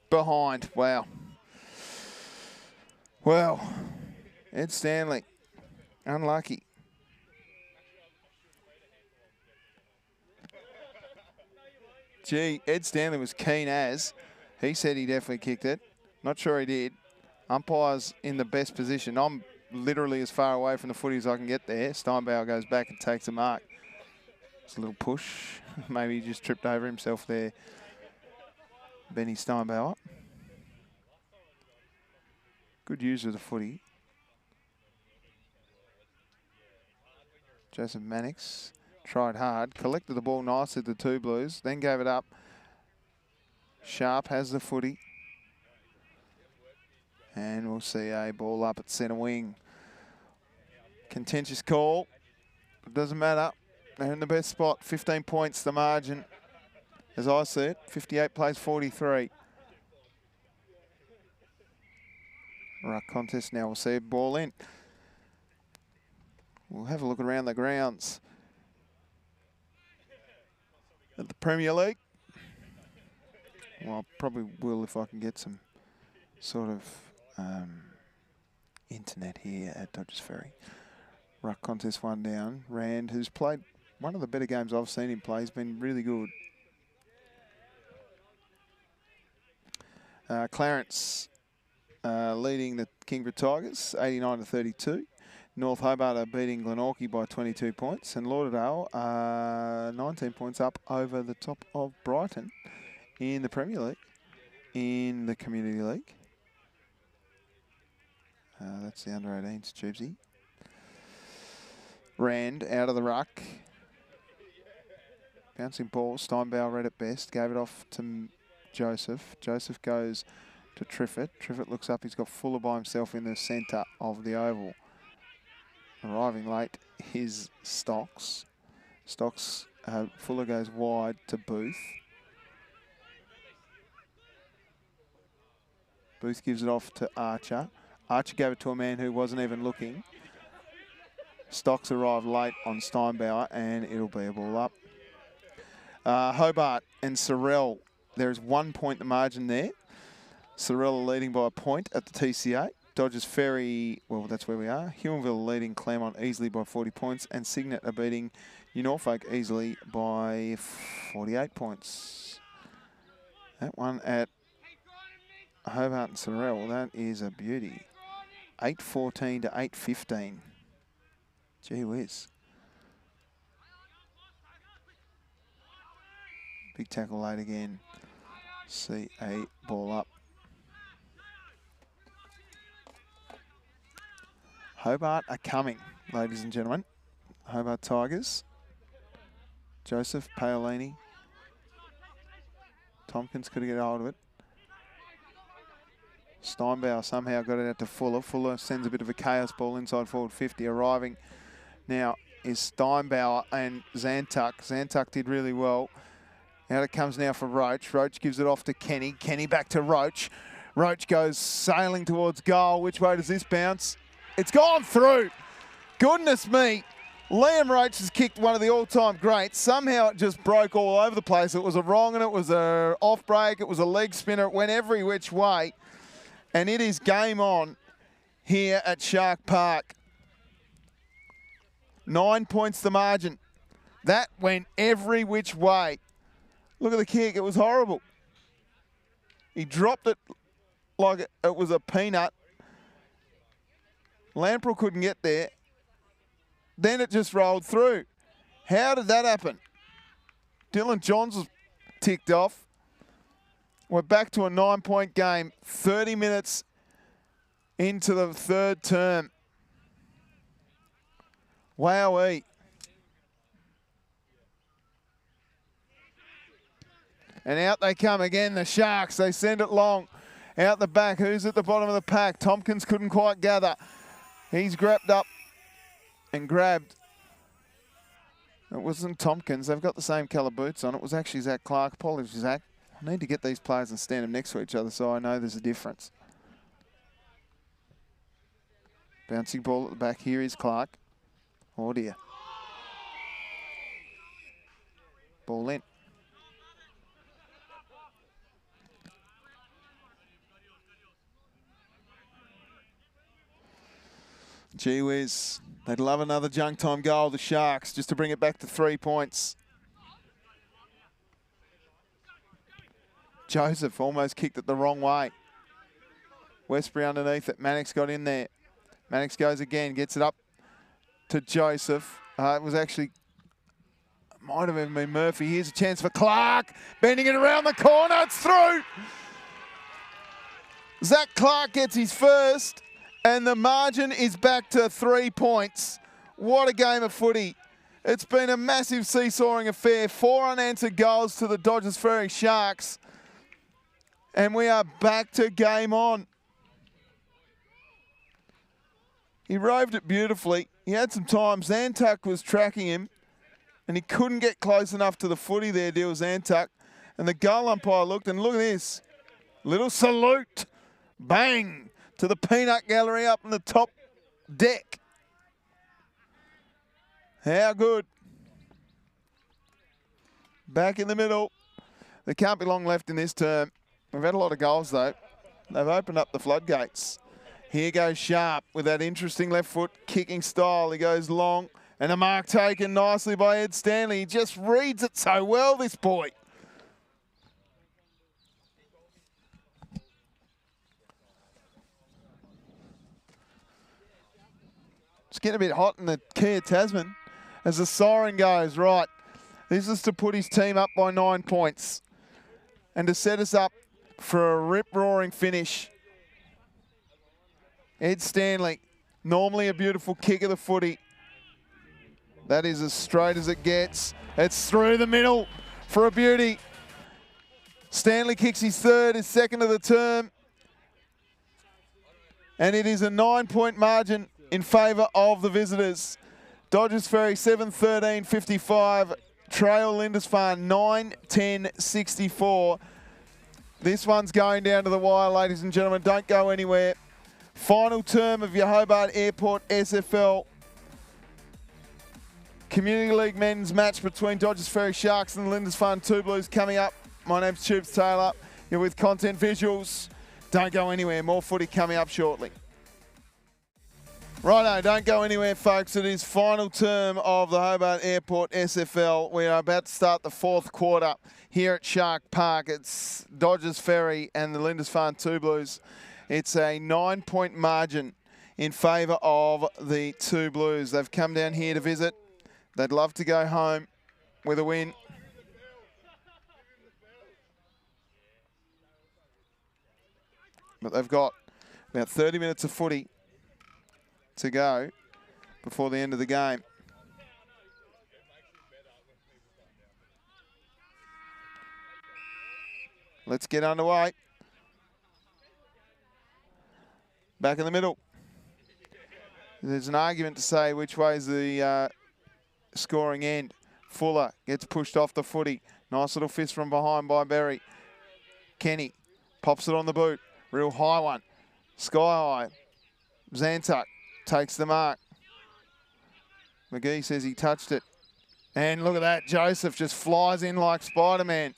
Behind, wow. Well, Ed Stanley, unlucky. Gee, Ed Stanley was keen as. He said he definitely kicked it. Not sure he did. Umpire's in the best position. I'm literally as far away from the footy as I can get there. Steinbauer goes back and takes a mark. It's a little push. Maybe he just tripped over himself there. Benny Steinbauer. Good use of the footy. Joseph Mannix tried hard, collected the ball nicely at the two Blues, then gave it up. Sharp has the footy. And we'll see a ball up at centre wing. Contentious call. It doesn't matter. They're in the best spot. 15 points the margin. As I see it, 58 plays 43. Ruck contest now. We'll see a ball in. We'll have a look around the grounds at the Premier League. Well, I probably will if I can get some sort of internet here at Dodges Ferry. Ruck contest one down. Rand, who's played one of the better games I've seen him play, has been really good. Clarence leading the Kingborough Tigers, 89-32. North Hobart are beating Glenorchy by 22 points. And Lauderdale are 19 points up over the top of Brighton in the Premier League, in the Community League. That's the under-18s, Tubesy. Rand out of the ruck. Bouncing ball. Steinbauer read it best. Gave it off to Joseph. Joseph goes to Triffett. Triffett looks up. He's got Fuller by himself in the centre of the oval. Arriving late is Stocks. Fuller goes wide to Booth. Booth gives it off to Archer. Archer gave it to a man who wasn't even looking. Stocks arrived late on Steinbauer, and it'll be a ball up. Hobart and Sorrel, there is 1 point the margin there. Sorrel are leading by a point at the TCA. Dodges Ferry, well, that's where we are. Huonville leading Claremont easily by 40 points, and Cygnet are beating New Norfolk easily by 48 points. That one at Hobart and Sorrel, that is a beauty. 8-14 to 8-15. Gee whiz. Big tackle late again. See a ball up. Hobart are coming, ladies and gentlemen. Hobart Tigers. Joseph, Paolini. Tompkins couldn't get hold of it. Steinbauer somehow got it out to Fuller. Fuller sends a bit of a chaos ball inside forward 50. Arriving now is Steinbauer and Zantuck. Zantuck did really well. Out it comes now for Roach. Roach gives it off to Kenny. Kenny back to Roach. Roach goes sailing towards goal. Which way does this bounce? It's gone through. Goodness me. Liam Roach has kicked one of the all-time greats. Somehow it just broke all over the place. It was a wrong and it was a off break. It was a leg spinner. It went every which way. And it is game on here at Shark Park. 9 points the margin. That went every which way. Look at the kick. It was horrible. He dropped it like it was a peanut. Lamprell couldn't get there. Then it just rolled through. How did that happen? Dylan Johns was ticked off. We're back to a 9-point game, 30 minutes into the third term. Wowee. And out they come again, the Sharks. They send it long. Out the back, who's at the bottom of the pack? Tompkins couldn't quite gather. He's grabbed up and grabbed. It wasn't Tompkins. They've got the same colour boots on. It was actually Zach Clark. Apologies, Zach. I need to get these players and stand them next to each other so I know there's a difference. Bouncing ball at the back. Here is Clark. Oh dear. Ball in. Gee whiz. They'd love another junk time goal, the Sharks, just to bring it back to 3 points. Joseph almost kicked it the wrong way. Westbury underneath it. Mannix got in there. Mannix goes again, gets it up to Joseph. It was actually, might have even been Murphy. Here's a chance for Clark. Bending it around the corner. It's through. Zach Clark gets his first. And the margin is back to 3 points. What a game of footy. It's been a massive seesawing affair. 4 unanswered goals to the Dodges Ferry Sharks. And we are back to game on. He roved it beautifully. He had some time. Zantuck was tracking him. And he couldn't get close enough to the footy there, deal Zantuck. And the goal umpire looked, and look at this. Little salute. Bang. To the peanut gallery up in the top deck. How good. Back in the middle. There can't be long left in this term. We've had a lot of goals though. They've opened up the floodgates. Here goes Sharp with that interesting left foot kicking style. He goes long and a mark taken nicely by Ed Stanley. He just reads it so well, this boy. It's getting a bit hot in the Kia Tasman as the siren goes. Right, this is to put his team up by 9 points and to set us up for a rip-roaring finish. Ed Stanley, normally a beautiful kick of the footy. That is as straight as it gets. It's through the middle for a beauty. Stanley kicks his third, his second of the term. And it is a 9-point margin in favour of the visitors. Dodges Ferry 7-13-55. Trail Lindisfarne 9-10-64. This one's going down to the wire, ladies and gentlemen. Don't go anywhere. Final term of your Hobart Airport SFL Community League men's match between Dodges Ferry Sharks and the Lindisfarne Two Blues coming up. My name's Tubes Taylor. You're with Content Visuals. Don't go anywhere. More footy coming up shortly. Righto, don't go anywhere, folks. It is final term of the Hobart Airport SFL. We are about to start the fourth quarter here at Shark Park. It's Dodges Ferry and the Lindisfarne Two Blues. It's a 9-point margin in favour of the Two Blues. They've come down here to visit. They'd love to go home with a win. But they've got about 30 minutes of footy to go before the end of the game. Let's get underway. Back in the middle. There's an argument to say which way is the scoring end. Fuller gets pushed off the footy. Nice little fist from behind by Berry. Kenny pops it on the boot. Real high one. Sky high. Zantuck takes the mark. McGee says he touched it. And look at that. Joseph just flies in like Spider-Man.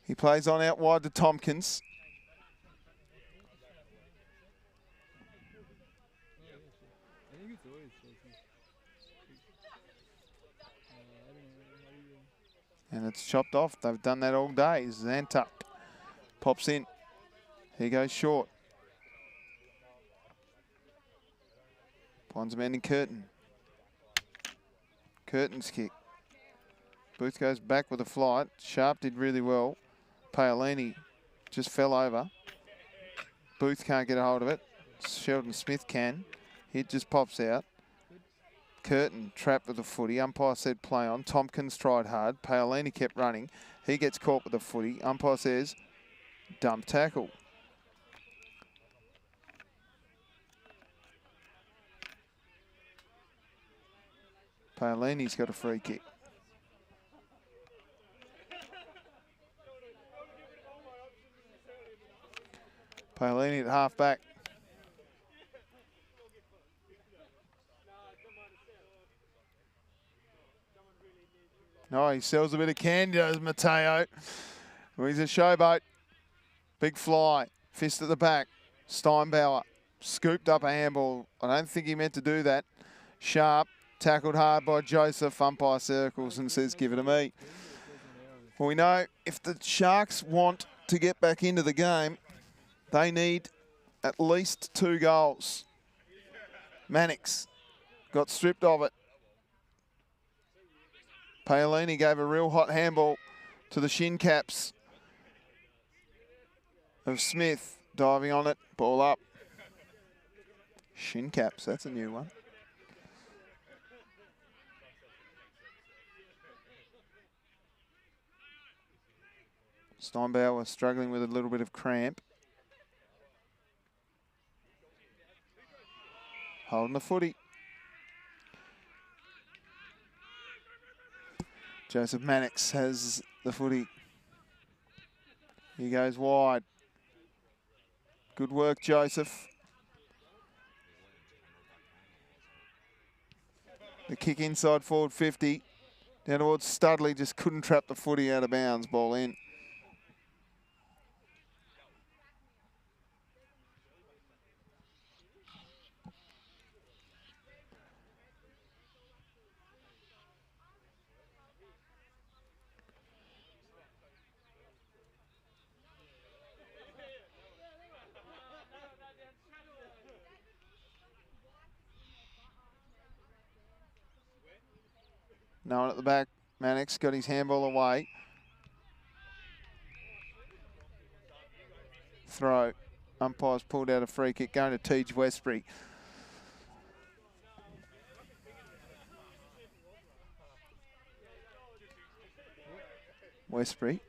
He plays on out wide to Tompkins. And it's chopped off. They've done that all day. Zantuck pops in. He goes short. Finds a man in Curtin. Curtin's kick. Booth goes back with a flight. Sharp did really well. Paolini just fell over. Booth can't get a hold of it. Sheldon Smith can. It just pops out. Curtin trapped with the footy. Umpire said play on. Tompkins tried hard. Paolini kept running. He gets caught with the footy. Umpire says dump tackle. Paolini's got a free kick. Paolini at half back. No, he sells a bit of candy, does Mateo. Well, he's a showboat. Big fly. Fist at the back. Steinbauer scooped up a handball. I don't think he meant to do that. Sharp tackled hard by Joseph. Umpire circles and says, give it to me. Well, we know if the Sharks want to get back into the game, they need at least 2 goals. Mannix got stripped of it. Paolini gave a real hot handball to the shin caps of Smith. Diving on it, ball up. Shin caps, that's a new one. Steinbauer struggling with a little bit of cramp. Holding the footy. Joseph Mannix has the footy. He goes wide. Good work, Joseph. The kick inside forward 50. Down towards Studley, just couldn't trap the footy out of bounds. Ball in. No one at the back. Mannix got his handball away. Throw. Umpire's pulled out a free kick going to Teej Westbury. Westbury.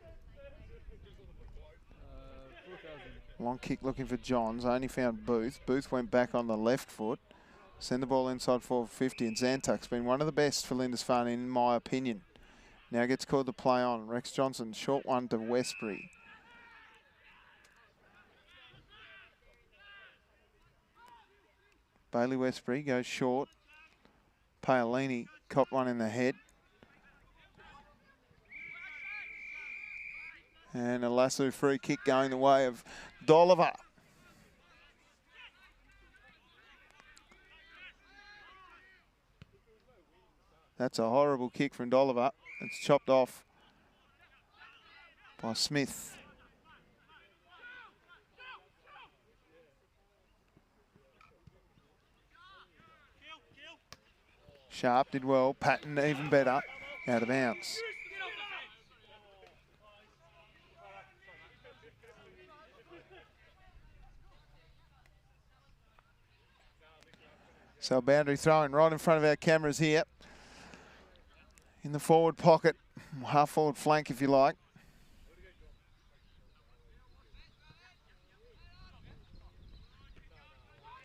Long kick looking for Johns. Only found Booth. Booth went back on the left foot. Send the ball inside 450, and Zantuck's been one of the best for Lindisfarne in my opinion. Now gets called to play on. Rex Johnson, short one to Westbury. Bailey Westbury goes short. Paolini copped one in the head. And a lasso free kick going the way of Dolliver. That's a horrible kick from Dolliver. It's chopped off by Smith. Sharp did well. Patton even better. Out of bounds. So a boundary throw-in right in front of our cameras here. In the forward pocket, half forward flank if you like.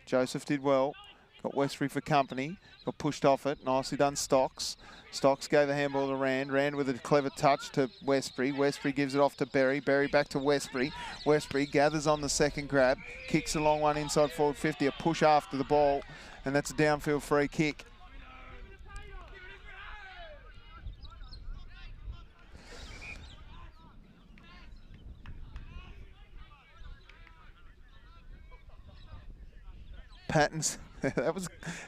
Joseph did well. Got Westbury for company. Got pushed off it. Nicely done, Stocks. Stocks gave the handball to Rand. Rand with a clever touch to Westbury. Westbury gives it off to Berry. Berry back to Westbury. Westbury gathers on the second grab. Kicks a long one inside forward 50. A push after the ball. And that's a downfield free kick. Patton's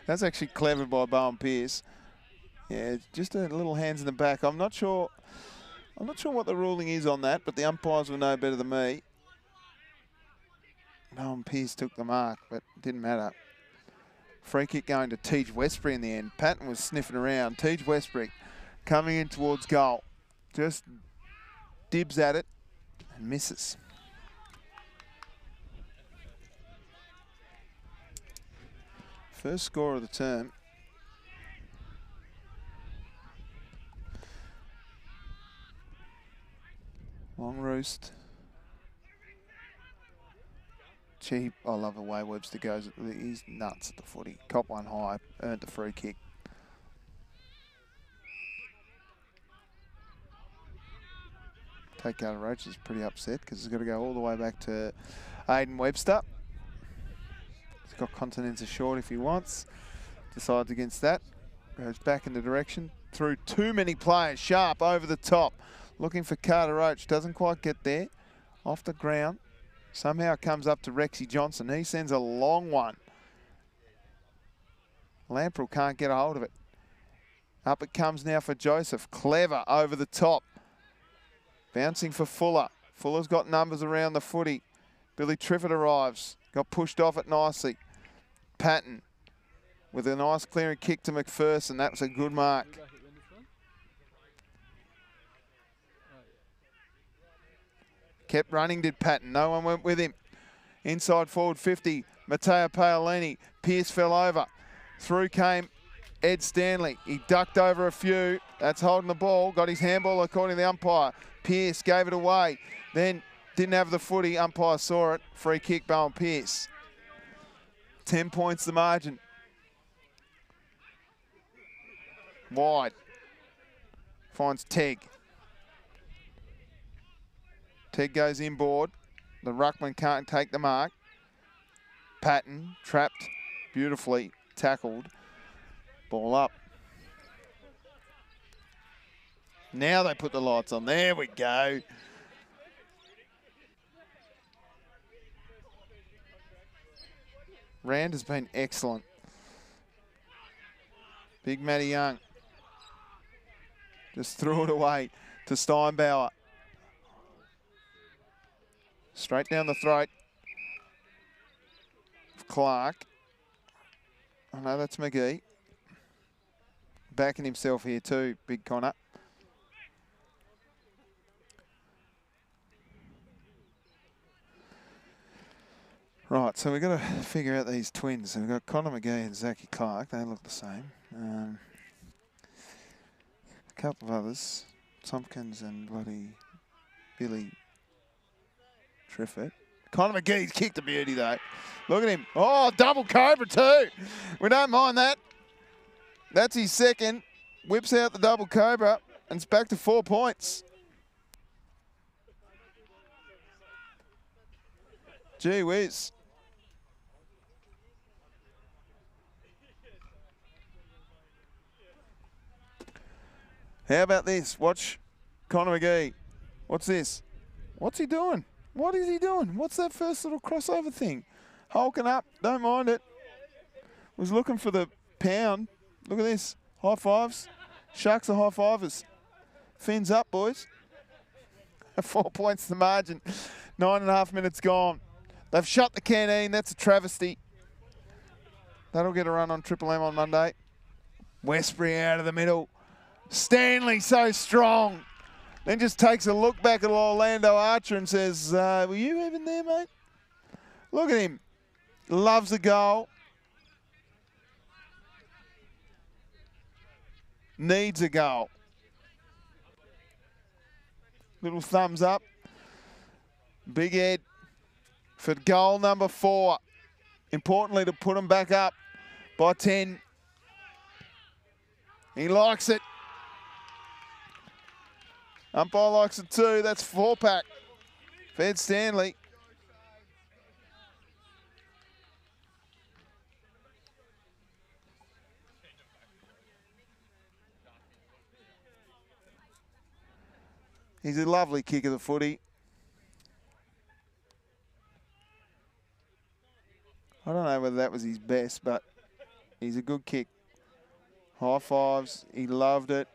that's actually clever by Bowen Pierce. Yeah, just a little hands in the back. I'm not sure what the ruling is on that, but the umpires will know better than me. Bowen Pierce took the mark, but it didn't matter. Free kick going to Tej Westbury in the end. Patton was sniffing around. Tej Westbury coming in towards goal. Just dibs at it and misses. First score of the term. Long roost. Cheap. I love the way Webster goes. He's nuts at the footy. Cop one high. Earned the free kick. Take Carter Roach is pretty upset because he's got to go all the way back to Aiden Webster. He's got Continenza short if he wants. Decides against that. Goes back in the direction. Through too many players. Sharp over the top. Looking for Carter Roach. Doesn't quite get there. Off the ground. Somehow it comes up to Rexy Johnson. He sends a long one. Lamprell can't get a hold of it. Up it comes now for Joseph. Clever over the top. Bouncing for Fuller. Fuller's got numbers around the footy. Billy Triffett arrives. Got pushed off it nicely. Patton with a nice clearing kick to McPherson. That was a good mark. Kept running, did Patton. No one went with him. Inside forward 50. Matteo Paolini. Pierce fell over. Through came Ed Stanley. He ducked over a few. That's holding the ball. Got his handball according to the umpire. Pierce gave it away. Then didn't have the footy. Umpire saw it. Free kick, Bowen Pierce. 10 points the margin. Wide. Finds Teg. Teg goes inboard. The ruckman can't take the mark. Patton trapped beautifully. Tackled. Ball up. Now they put the lights on. There we go. Rand has been excellent. Big Matty Young. Just threw it away to Steinbauer. Straight down the throat of Clark. Oh no, that's McGee. Backing himself here too, Big Connor. Right, so we've got to figure out these twins. So we've got Connor McGee and Zachy Clark. They look the same. A couple of others. Tompkins and bloody Billy Triffett. Connor McGee's kicked a beauty though. Look at him. Oh, double cobra too. We don't mind that. That's his second. Whips out the double cobra and it's back to 4 points. Gee whiz. How about this? Watch Connor McGee. What's this? What's he doing? What is he doing? What's that first little crossover thing? Hulking up. Don't mind it. Was looking for the pound. Look at this. High fives. Sharks are high fivers. Fins up, boys. 4 points the margin. 9.5 minutes gone. They've shut the canteen. That's a travesty. That'll get a run on Triple M on Monday. Westbury out of the middle. Stanley so strong. Then just takes a look back at Orlando Archer and says, were you even there, mate? Look at him. Loves a goal. Needs a goal. Little thumbs up. Big Ed for goal number 4. Importantly, to put them back up by 10. He likes it. Umpire likes it too. That's 4-pack. Fed Stanley. He's a lovely kick of the footy. I don't know whether that was his best, but he's a good kick. High fives. He loved it.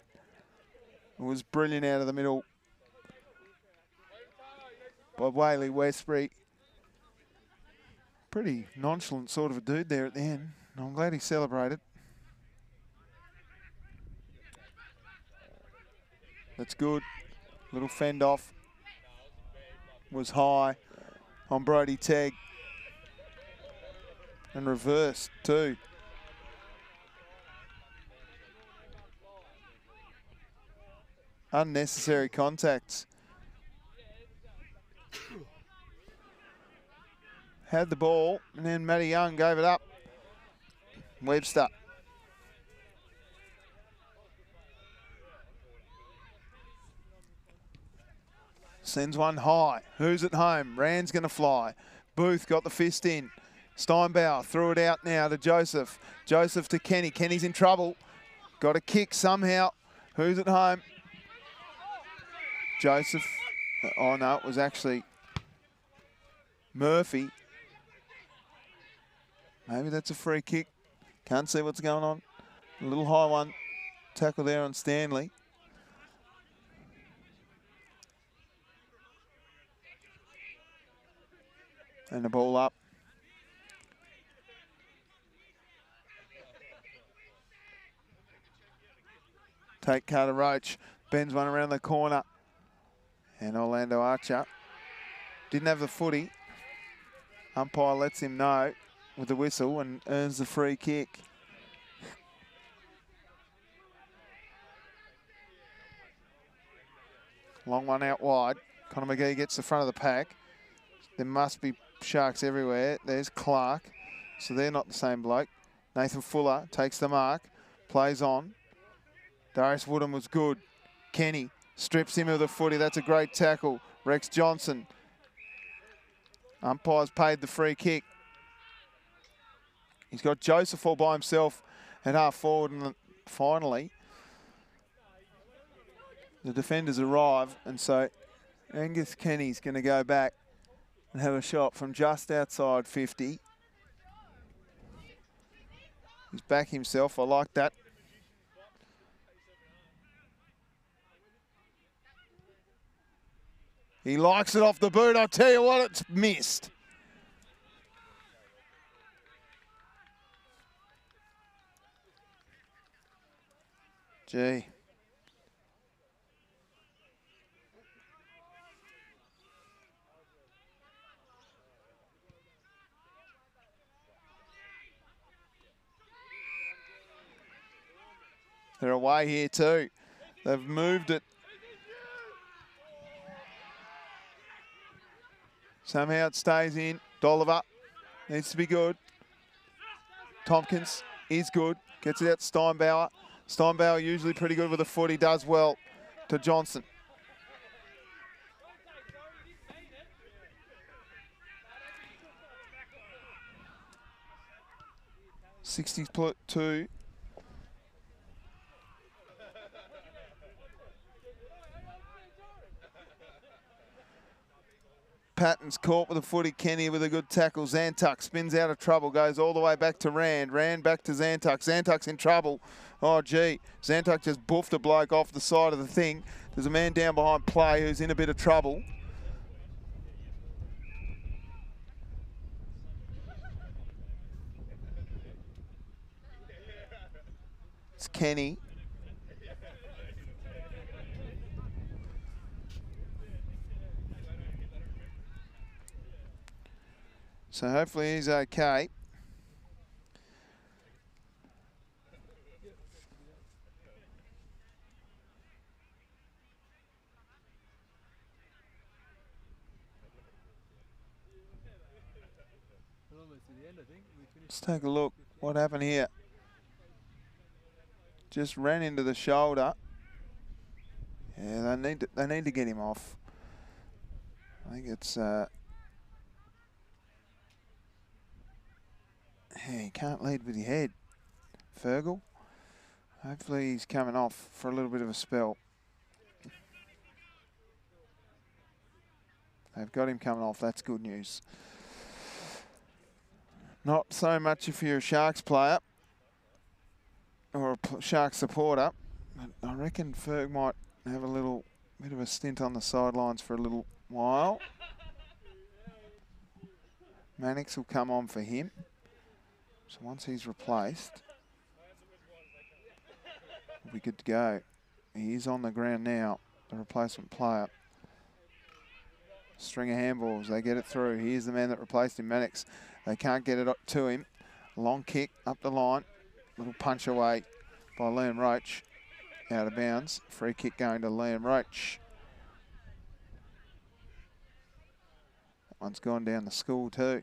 It was brilliant out of the middle by Whaley Westbury. Pretty nonchalant sort of a dude there at the end. I'm glad he celebrated. That's good. Little fend off was high on Brody Tegg. And reversed too. Unnecessary contacts. Had the ball, and then Matty Young gave it up. Webster. Sends one high. Who's at home? Rand's going to fly. Booth got the fist in. Steinbauer threw it out now to Joseph. Joseph to Kenny. Kenny's in trouble. Got a kick somehow. Who's at home? Joseph. Oh, no, it was actually Murphy. Maybe that's a free kick. Can't see what's going on. A little high one. Tackle there on Stanley. And the ball up. Take Carter Roach. Bends one around the corner. And Orlando Archer didn't have the footy. Umpire lets him know with the whistle and earns the free kick. Long one out wide. Connor McGee gets the front of the pack. There must be Sharks everywhere. There's Clark. So they're not the same bloke. Nathan Fuller takes the mark. Plays on. Darius Woodham was good. Kenny strips him of the footy. That's a great tackle. Rex Johnson. Umpires paid the free kick. He's got Joseph all by himself at half forward, and finally the defenders arrive, and so Angus Kenny's going to go back and have a shot from just outside 50. He's back himself. I like that. He likes it off the boot. I'll tell you what, it's missed. Gee. They're away here too. They've moved it. Somehow it stays in. Dolliver needs to be good. Tompkins is good. Gets it out to Steinbauer. Steinbauer usually pretty good with the foot. He does well to Johnson. '62. Patton's caught with a footy. Kenny with a good tackle. Zantuck spins out of trouble, goes all the way back to Rand. Rand back to Zantuck. Zantuck's in trouble. Oh, gee. Zantuck just boofed a bloke off the side of the thing. There's a man down behind play who's in a bit of trouble. It's Kenny. So hopefully he's okay. We're almost to the end, I think. We finished. Let's take a look. What happened here? Just ran into the shoulder. Yeah, they need to get him off. I think it's yeah, you can't lead with your head. Fergal. Hopefully he's coming off for a little bit of a spell. They've got him coming off. That's good news. Not so much if you're a Sharks player or a Sharks supporter, but I reckon Ferg might have a little bit of a stint on the sidelines for a little while. Mannix will come on for him. So once he's replaced, we'll be good to go. He is on the ground now, the replacement player. String of handballs, they get it through. Here's the man that replaced him, Mannix. They can't get it up to him. Long kick up the line. Little punch away by Liam Roach. Out of bounds. Free kick going to Liam Roach. That one's gone down the school too.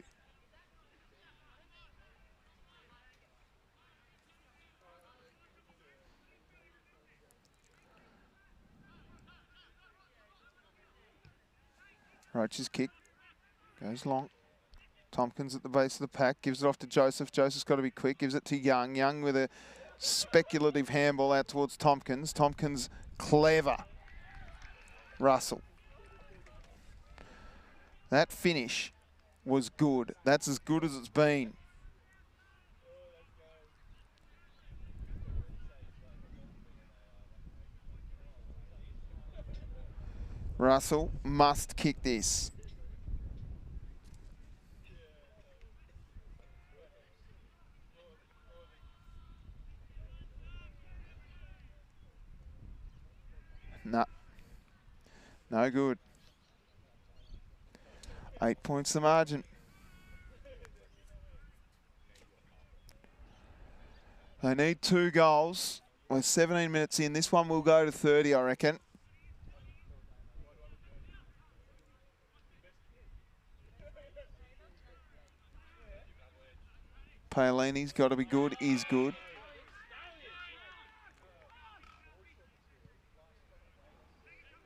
Roach's kick goes long. Tompkins at the base of the pack, gives it off to Joseph. Joseph's got to be quick, gives it to Young. Young with a speculative handball out towards Tompkins. Tompkins clever. Russell. That finish was good. That's as good as it's been. Russell must kick this. No. No good. 8 points the margin. They need 2 goals. We're 17 minutes in. This one will go to 30, I reckon. Paolini's got to be good. Is good.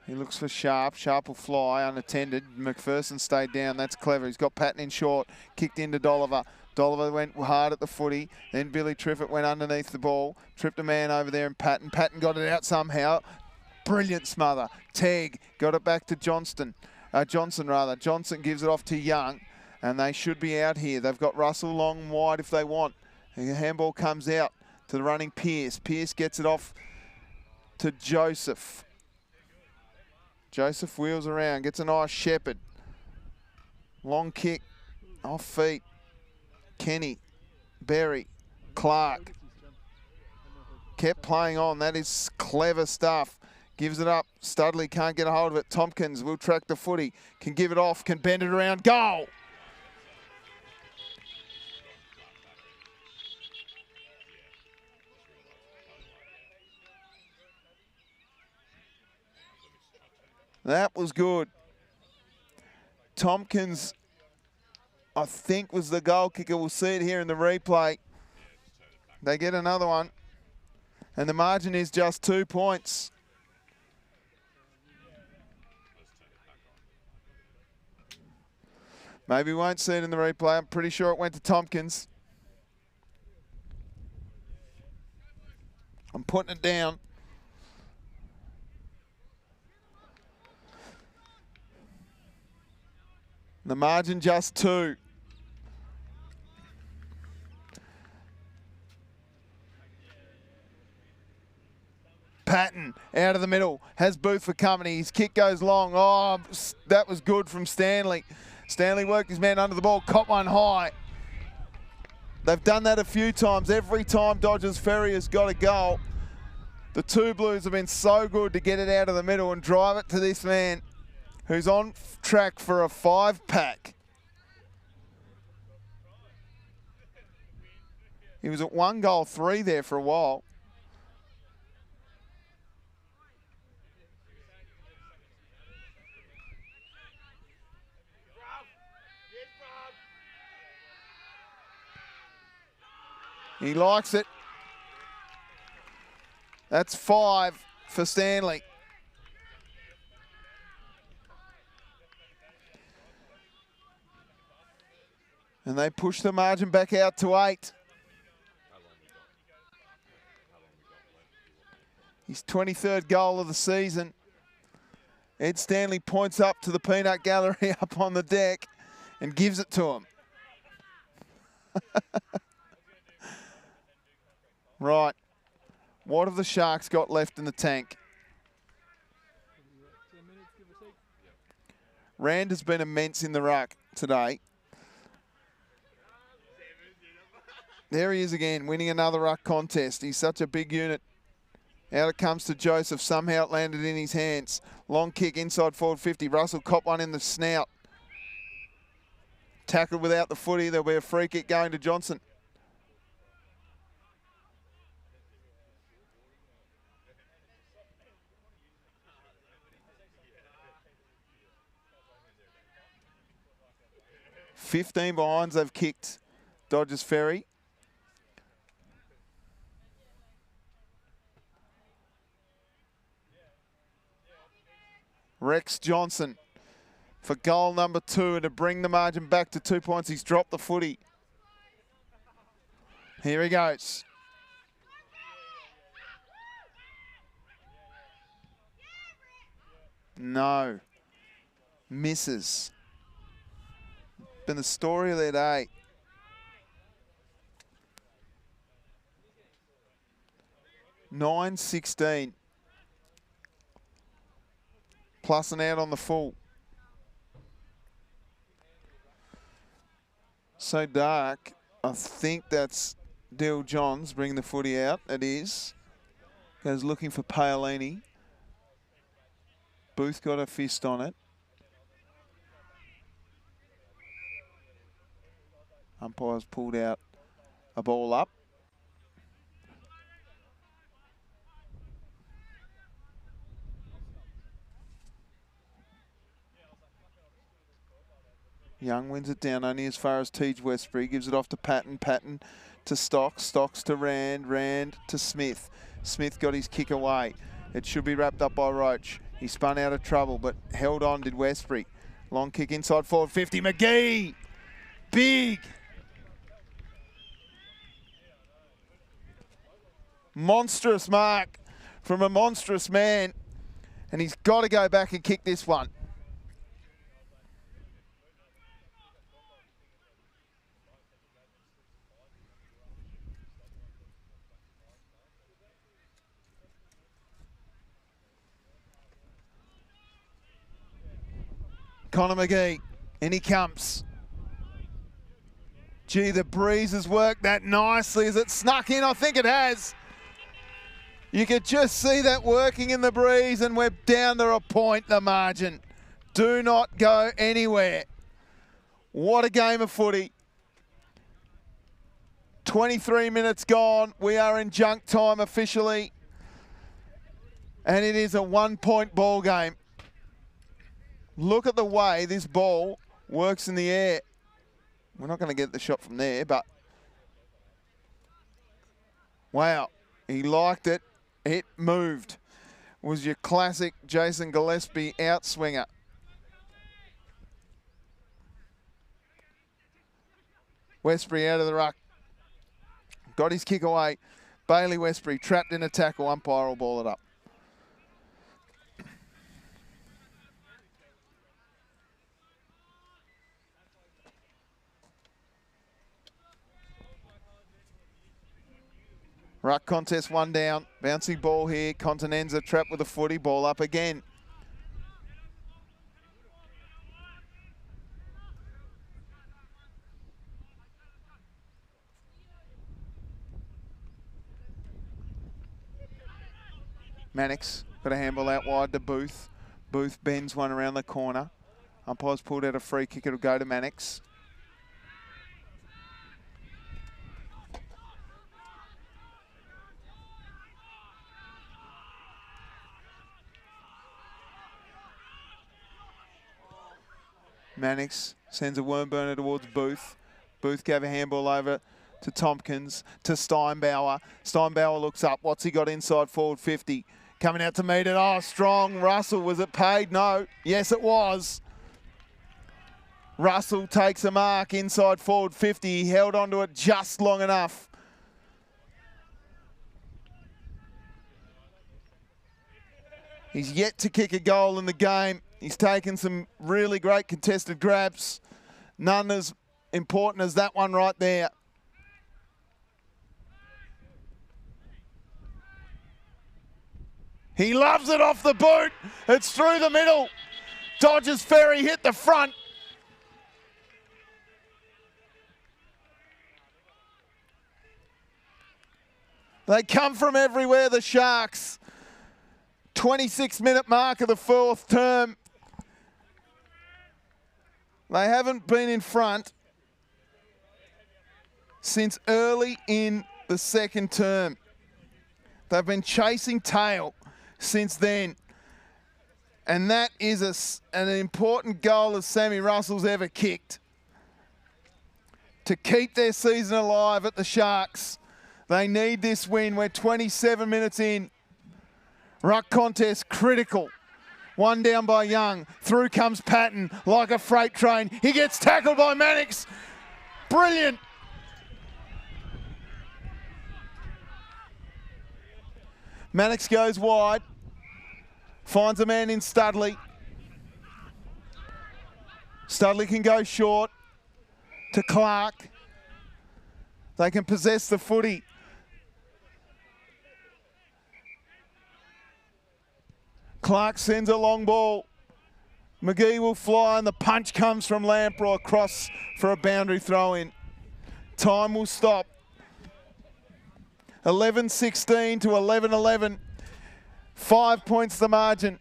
He looks for Sharp. Sharp will fly unattended. McPherson stayed down. That's clever. He's got Patton in short. Kicked into Dolliver. Dolliver went hard at the footy. Then Billy Triffett went underneath the ball. Tripped a man over there and Patton. Patton got it out somehow. Brilliant smother. Tag got it back to Johnson. Johnson gives it off to Young. And they should be out here. They've got Russell long and wide if they want. The handball comes out to the running Pearce. Pearce gets it off to Joseph. Joseph wheels around, gets a nice shepherd. Long kick, off feet. Kenny, Berry, Clark. Kept playing on. That is clever stuff. Gives it up. Studley can't get a hold of it. Tompkins will track the footy. Can give it off, can bend it around. Goal! That was good. Tompkins, I think, was the goal kicker. We'll see it here in the replay. They get another one. And the margin is just 2 points. Maybe we won't see it in the replay. I'm pretty sure it went to Tompkins. I'm putting it down. The margin just 2. Patton out of the middle, has Booth for company. His kick goes long. Oh, that was good from Stanley. Stanley worked his man under the ball, caught one high. They've done that a few times. Every time Dodges Ferry has got a goal, the two Blues have been so good to get it out of the middle and drive it to this man who's on track for a 5-pack. He was at 1 goal 3 there for a while. He likes it. That's 5 for Stanley. And they push the margin back out to 8. His 23rd goal of the season. Ed Stanley points up to the peanut gallery up on the deck and gives it to him. Right. What have the Sharks got left in the tank? Rand has been immense in the ruck today. There he is again, winning another ruck contest. He's such a big unit. Out it comes to Joseph. Somehow it landed in his hands. Long kick inside forward 50. Russell caught one in the snout. Tackled without the footy. There'll be a free kick going to Johnson. $15 behinds they've kicked Dodges Ferry. Rex Johnson for goal number 2 and to bring the margin back to 2 points. He's dropped the footy. Here he goes. No. Misses. Been the story of their day. $9.16. Plus an out on the full. So dark. I think that's Dill Johns bringing the footy out. It is. Goes looking for Paolini. Booth got a fist on it. Umpire's pulled out a ball up. Young wins it down only as far as Teej Westbury. Gives it off to Patton. Patton to Stocks. Stocks to Rand. Rand to Smith. Smith got his kick away. It should be wrapped up by Roach. He spun out of trouble, but held on, did Westbury. Long kick inside forward 50. McGee. Big. Monstrous mark from a monstrous man. And he's got to go back and kick this one. Connor McGee, and he comes. Gee, the breeze has worked that nicely. Has it snuck in? I think it has. You could just see that working in the breeze, and we're down to a point, the margin. Do not go anywhere. What a game of footy. 23 minutes gone. We are in junk time officially. And it is a 1-point ball game. Look at the way this ball works in the air. We're not going to get the shot from there, but wow, he liked it. It moved. It was your classic Jason Gillespie outswinger. Westbury out of the ruck. Got his kick away. Bailey Westbury trapped in a tackle. Umpire will ball it up. Ruck contest, one down. Bouncing ball here. Continenza trapped with a footy. Ball up again. Mannix got a handball out wide to Booth. Booth bends one around the corner. Umpire's pulled out a free kick. It'll go to Mannix. Mannix sends a worm burner towards Booth. Booth gave a handball over to Tompkins, to Steinbauer. Steinbauer looks up. What's he got inside forward 50? Coming out to meet it. Oh, strong. Russell, was it paid? No. Yes, it was. Russell takes a mark inside forward 50. He held onto it just long enough. He's yet to kick a goal in the game. He's taken some really great contested grabs. None as important as that one right there. He loves it off the boot. It's through the middle. Dodges Ferry hit the front. They come from everywhere, the Sharks. 26-minute mark of the fourth term. They haven't been in front since early in the second term. They've been chasing tail since then. And that is an important goal as Sammy Russell's ever kicked. To keep their season alive at the Sharks, they need this win. We're 27 minutes in. Ruck contest critical. One down by Young. Through comes Patton like a freight train. He gets tackled by Mannix. Brilliant. Mannix goes wide. Finds a man in Studley. Studley can go short to Clark. They can possess the footy. Clark sends a long ball. McGee will fly and the punch comes from Lamproy across for a boundary throw in. Time will stop. 11-16 to 11-11. 5 points the margin.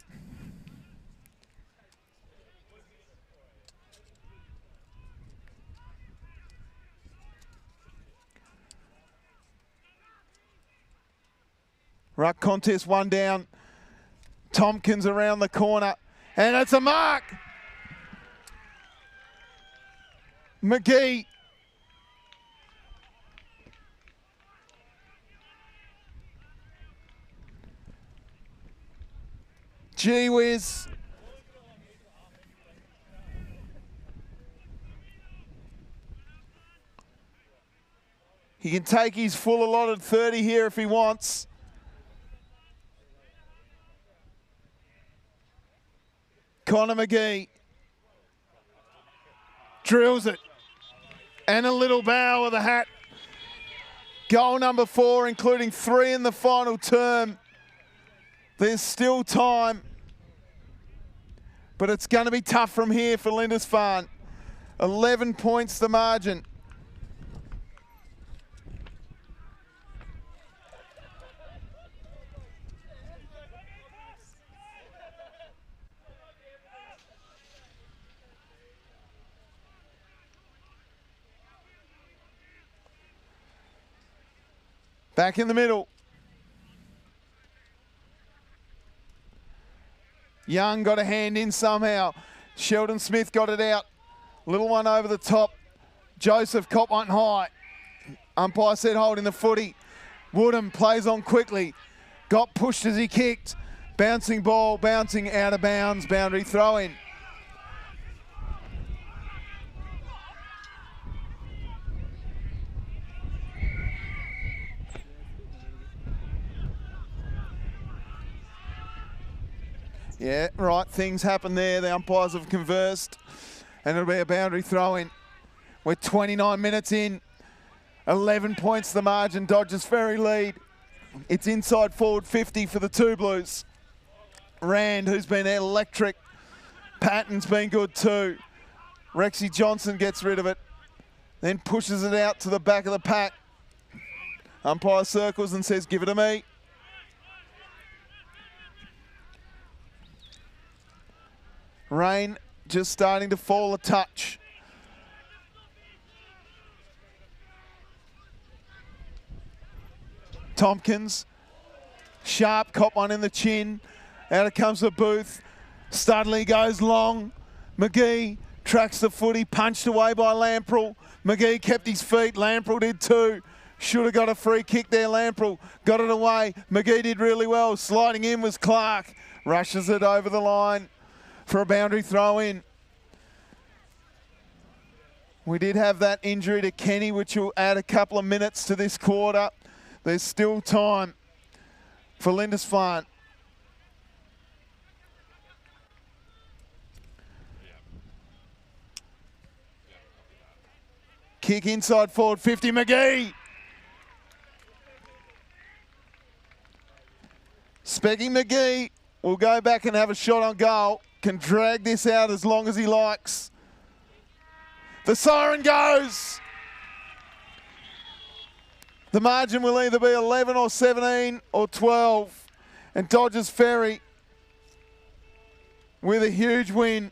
Ruck contest, one down. Tompkins around the corner, and it's a mark. McGee. Gee whiz. He can take his full allotted 30 here if he wants. Connor McGee drills it. And a little bow of the hat. Goal number 4, including 3 in the final term. There's still time. But it's going to be tough from here for Lindisfarne. 11 points the margin. Back in the middle. Young got a hand in somehow. Sheldon Smith got it out. Little one over the top. Joseph caught one high. Umpire said holding the footy. Woodham plays on quickly. Got pushed as he kicked. Bouncing ball, bouncing out of bounds. Boundary throw in. Yeah, right, things happen there. The umpires have conversed and it'll be a boundary throw in. We're 29 minutes in. 11 points the margin. Dodges Ferry lead. It's inside forward 50 for the two Blues. Rand, who's been electric. Patton's been good too. Rexy Johnson gets rid of it, then pushes it out to the back of the pack. Umpire circles and says, give it to me. Rain just starting to fall a touch. Tompkins, sharp, cop one in the chin. Out it comes the Booth. Studley goes long. McGee tracks the footy, punched away by Lamprell. McGee kept his feet, Lamprell did too. Should have got a free kick there, Lamprell. Got it away, McGee did really well. Sliding in was Clark. Rushes it over the line for a boundary throw in. We did have that injury to Kenny, which will add a couple of minutes to this quarter. There's still time for Lindisfarne. Kick inside forward 50, McGee. Specky McGee will go back and have a shot on goal. Can drag this out as long as he likes. The siren goes. The margin will either be 11 or 17 or 12. And Dodges Ferry with a huge win.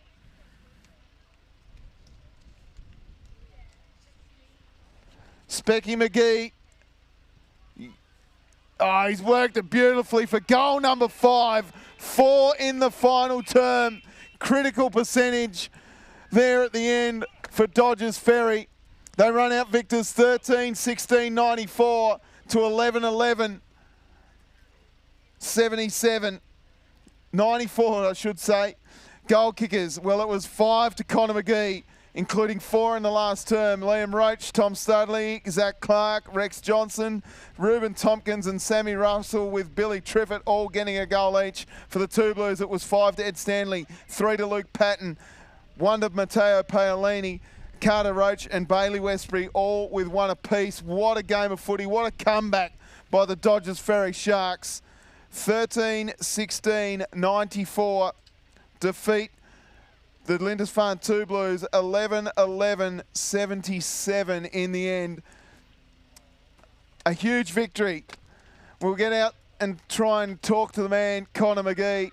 Specky McGee. Oh, he's worked it beautifully for goal number 5. 4 in the final term. Critical percentage there at the end for Dodges Ferry. They run out victors 13-16-94 to 11-11. 77. 94, I should say. Goal kickers, well, it was 5 to Connor McGee, including 4 in the last term. Liam Roach, Tom Studley, Zach Clark, Rex Johnson, Ruben Tompkins and Sammy Russell with Billy Triffett all getting a goal each. For the two Blues, it was 5 to Ed Stanley, 3 to Luke Patton, 1 to Matteo Paolini, Carter Roach and Bailey Westbury all with 1 apiece. What a game of footy. What a comeback by the Dodges Ferry Sharks. 13-16-94 defeat the Lindisfarne Two Blues 11-11-77 in the end. A huge victory. We'll get out and try and talk to the man, Connor McGee,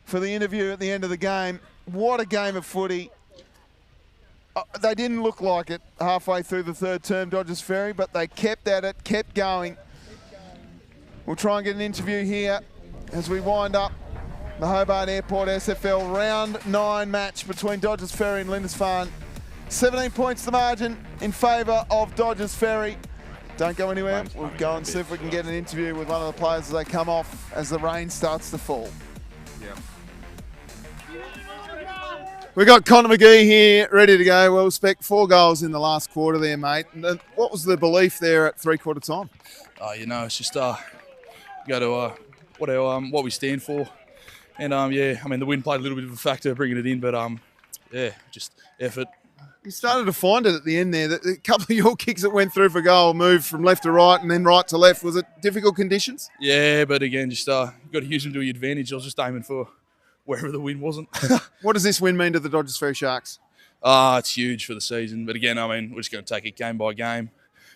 for the interview at the end of the game. What a game of footy. They didn't look like it halfway through the third term, Dodges Ferry, but they kept at it, kept going. We'll try and get an interview here as we wind up the Hobart Airport SFL Round 9 match between Dodges Ferry and Lindisfarne. 17 points the margin in favour of Dodges Ferry. Don't go anywhere. We'll go and see if we can get an interview with one of the players as they come off as the rain starts to fall. Yeah. We got Connor McGee here, ready to go. Well, Spec, 4 goals in the last quarter there, mate. And what was the belief there at three-quarter time? It's just go to what we stand for. And, the wind played a little bit of a factor bringing it in, but, just effort. You started to find it at the end there. A couple of your kicks that went through for goal moved from left to right and then right to left. Was it difficult conditions? Yeah, but again, just got to use them to your advantage. I was just aiming for wherever the wind wasn't. What does this win mean to the Dodges Ferry Sharks? It's huge for the season. But again, we're just going to take it game by game.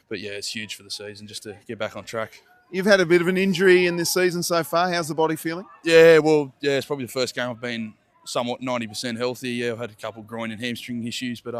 But, yeah, it's huge for the season just to get back on track. You've had a bit of an injury in this season so far. How's the body feeling? Yeah, it's probably the first game I've been somewhat 90% healthy. Yeah, I've had a couple of groin and hamstring issues, but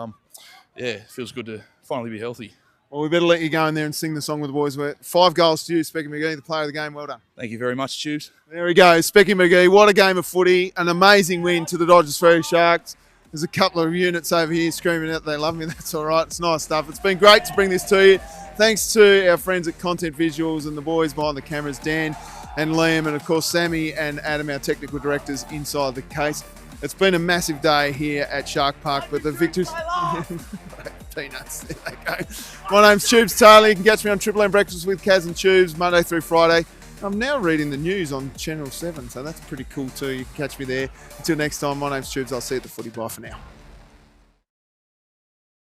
it feels good to finally be healthy. Well, we better let you go in there and sing the song with the boys. 5 goals to you, Specky McGee, the player of the game. Well done. Thank you very much, Tubes. There we go, Specky McGee. What a game of footy. An amazing win to the Dodges Ferry Sharks. There's a couple of units over here screaming out they love me. That's all right. It's nice stuff. It's been great to bring this to you. Thanks to our friends at Content Visuals and the boys behind the cameras, Dan and Liam, and of course Sammy and Adam, our technical directors inside the case. It's been a massive day here at Shark Park, but the victors... Peanuts. There they go. My name's Tubes Taylor. You can catch me on Triple M Breakfast with Kaz and Tubes Monday through Friday. I'm now reading the news on Channel 7, so that's pretty cool too. You can catch me there. Until next time, my name's Tubes. I'll see you at the footy. Bye for now.